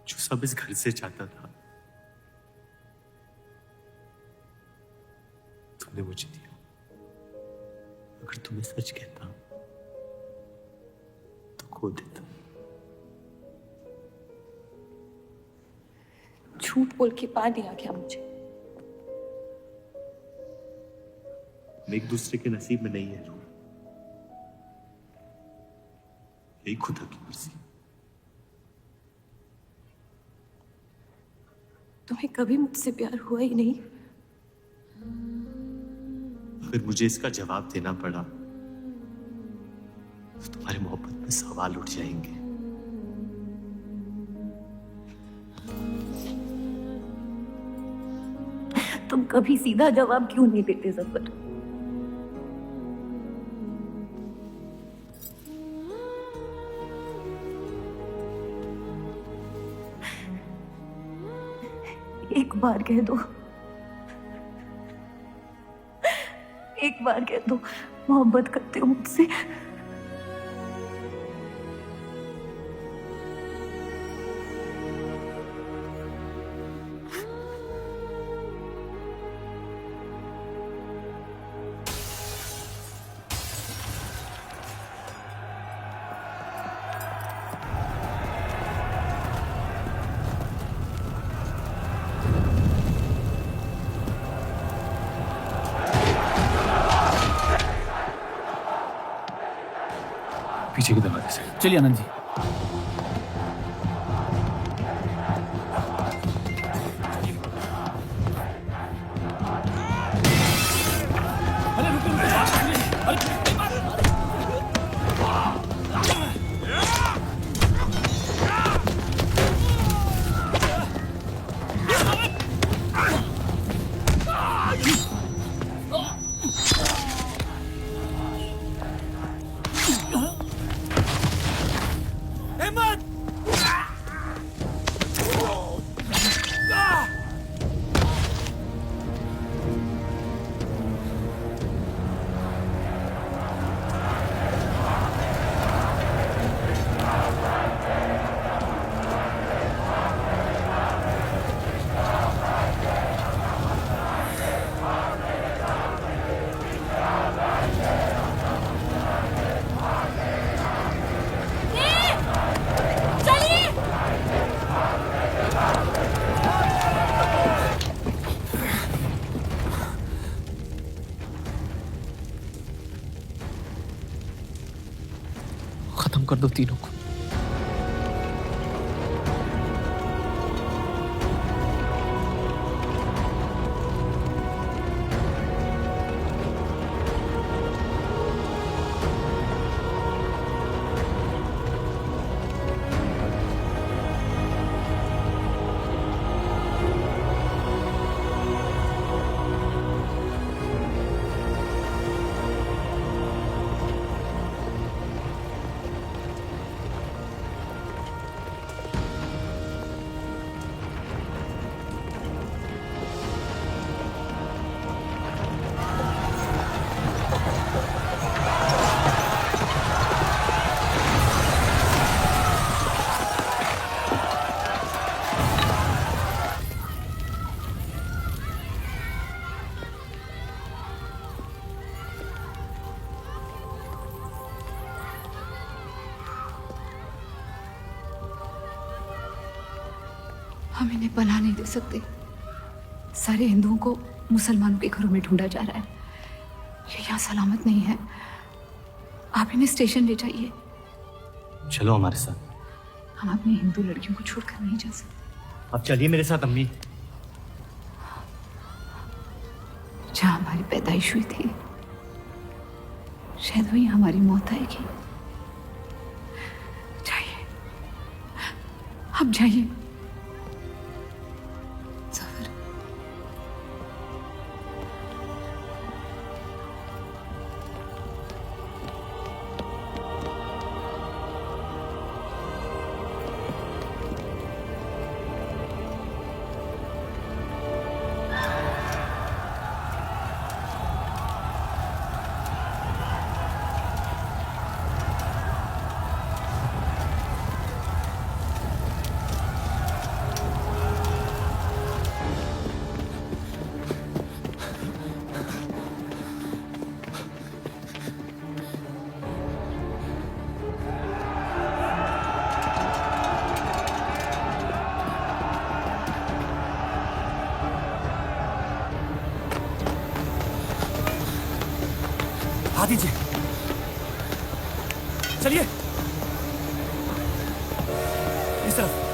जो सब इस घर से चाहता था तुमने मुझे दिया। अगर तुम्हें सच कहता तो खो देता। झूठ बोल के पा लिया क्या मुझे? हम एक दूसरे के नसीब में नहीं है रूह। यही खुदा की मर्जी। तुम्हें कभी मुझसे प्यार हुआ ही नहीं। अगर मुझे इसका जवाब देना पड़ा तो तुम्हारी मोहब्बत में सवाल उठ जाएंगे। तुम कभी सीधा जवाब क्यों नहीं देते जफर? एक बार कह दो, एक बार कह दो मोहब्बत करते हो मुझसे। पीछे के दरवाजे से चलिए आनंद जी। खत्म कर दो तीनों को। हम इन्हें पनाह नहीं दे सकते। सारे हिंदुओं को मुसलमानों के घरों में ढूंढा जा रहा है। ये यहाँ सलामत नहीं है। आप इन्हें स्टेशन ले जाइए। चलो हमारे साथ। हम अपनी हिंदू लड़कियों को छोड़कर नहीं जा सकते। आप चलिए मेरे साथ अम्मी। जहाँ हमारी पैदाइश हुई थी शायद वहीं हमारी मौत आएगी। जाइए, आप जाइए। आ दीजिए, चलिए। इस तरफ।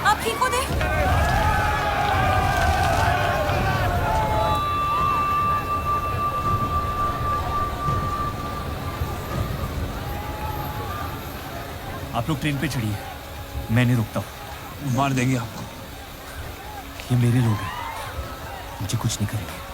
आप ठीक हो देव? आप लोग ट्रेन पे चढ़िए, मैं नहीं रुकता हूँ। मार देंगे आपको। ये मेरे लोग हैं, मुझे कुछ नहीं करेंगे।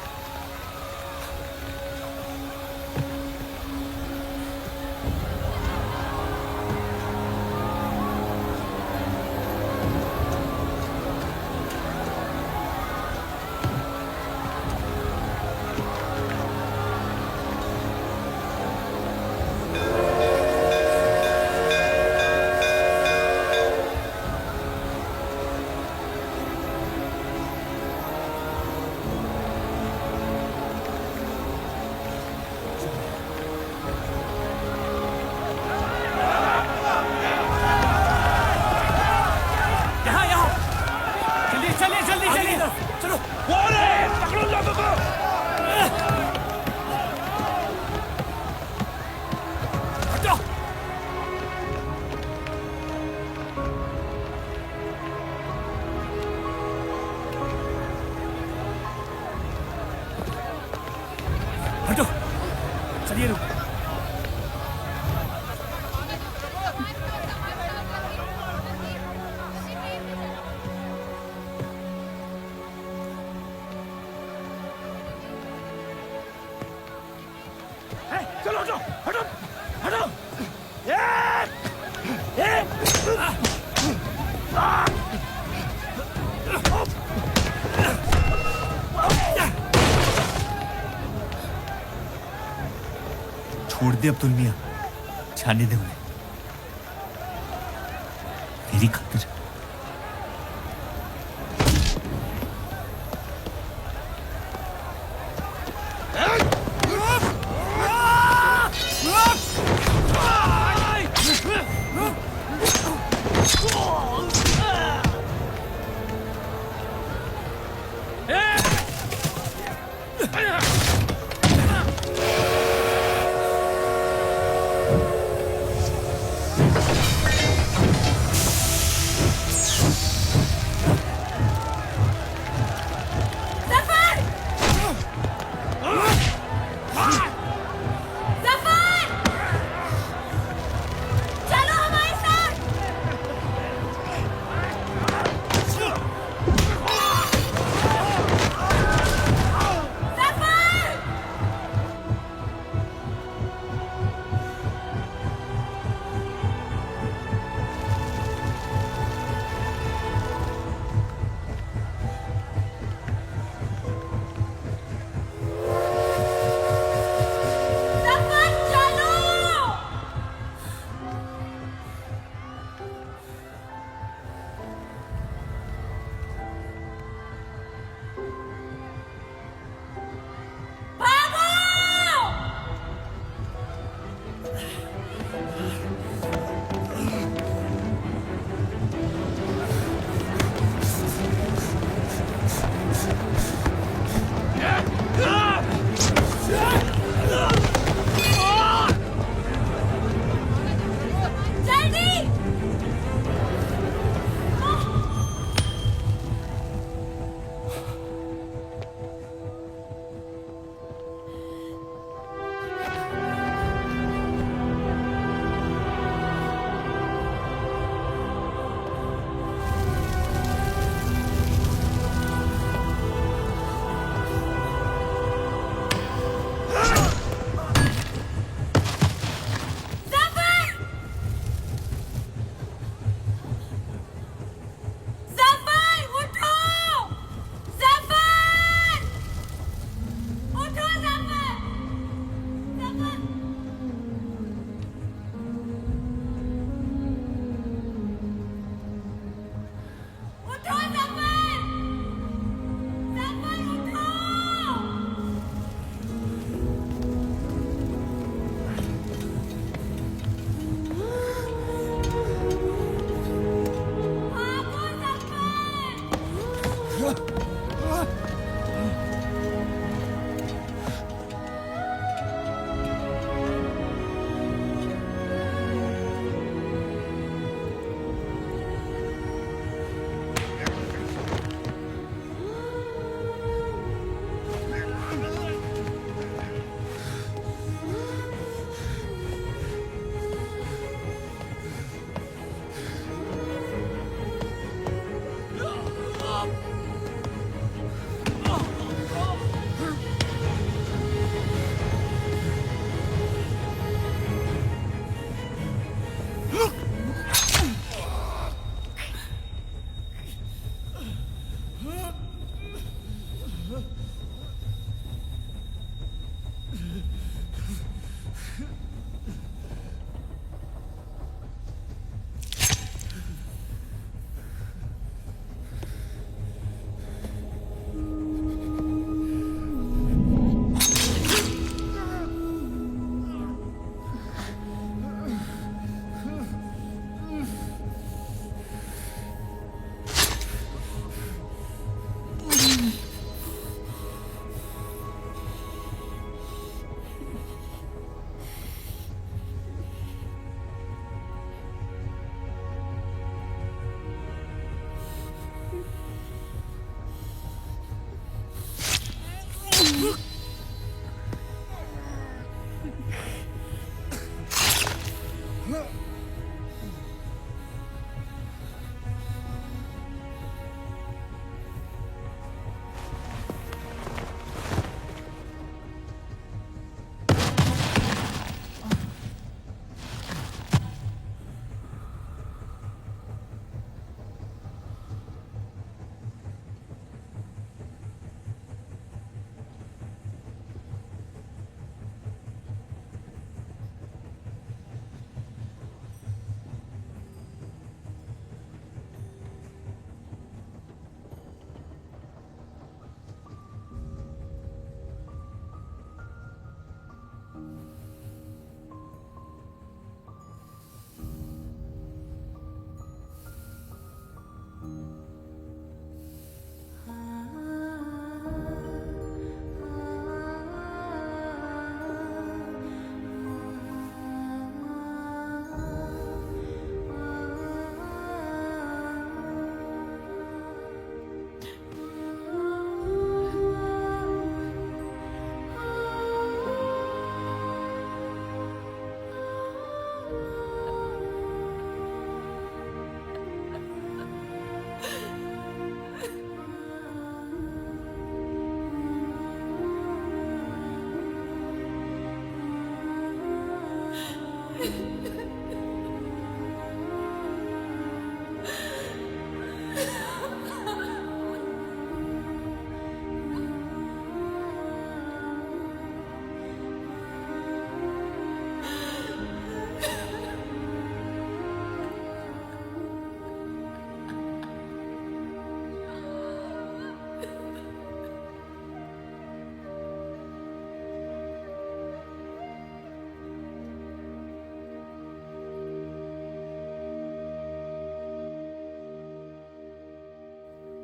हटो, चलिए रुक। चलो हटो, हटो, हटो। छोड़ दे अब्दुल मियां, जाने दे उन्हें, मेरी खातिर।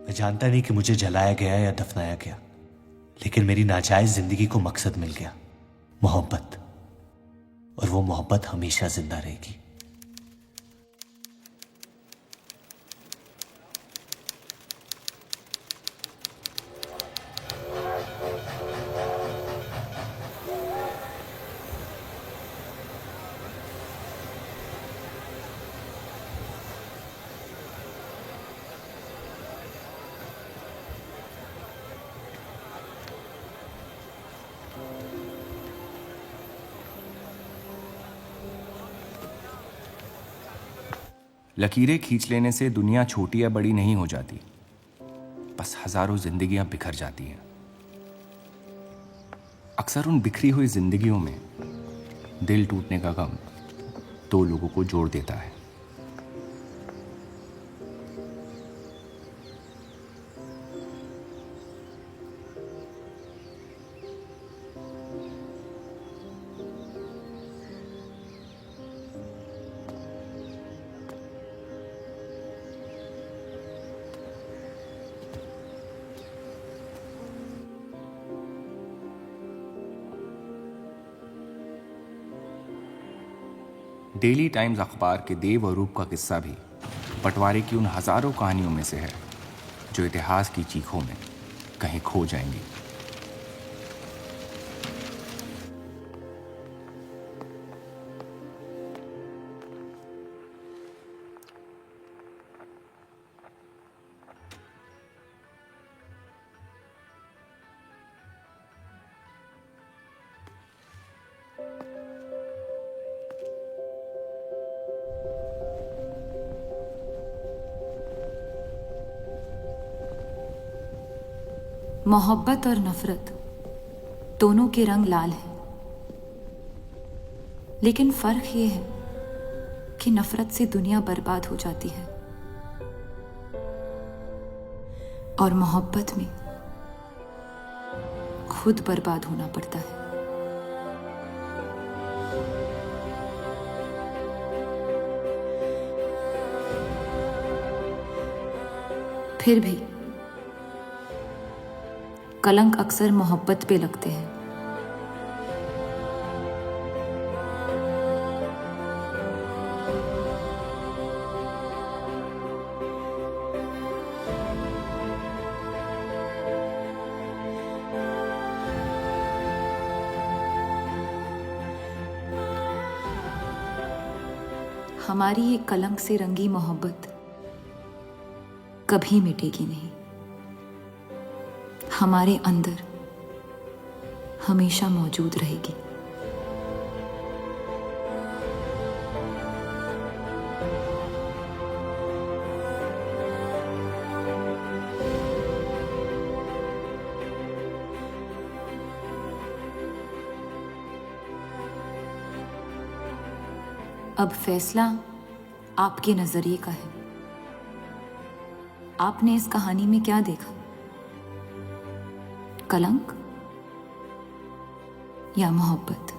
मैं जानता नहीं कि मुझे जलाया गया या दफनाया गया, लेकिन मेरी नाजायज जिंदगी को मकसद मिल गया, मोहब्बत। और वो मोहब्बत हमेशा जिंदा रहेगी। लकीरें खींच लेने से दुनिया छोटी या बड़ी नहीं हो जाती, बस हजारों जिंदगियां बिखर जाती हैं। अक्सर उन बिखरी हुई जिंदगियों में दिल टूटने का गम दो लोगों को जोड़ देता है। डेली टाइम्स अखबार के देव और रूप का किस्सा भी बंटवारे की उन हजारों कहानियों में से है जो इतिहास की चीखों में कहीं खो जाएंगी। मोहब्बत और नफरत दोनों के रंग लाल हैं, लेकिन फर्क ये है कि नफरत से दुनिया बर्बाद हो जाती है और मोहब्बत में खुद बर्बाद होना पड़ता है। फिर भी कलंक अक्सर मोहब्बत पे लगते हैं। हमारी ये कलंक से रंगी मोहब्बत कभी मिटेगी नहीं, हमारे अंदर हमेशा मौजूद रहेगी। अब फैसला आपके नजरिए का है। आपने इस कहानी में क्या देखा? कलंक या मोहब्बत?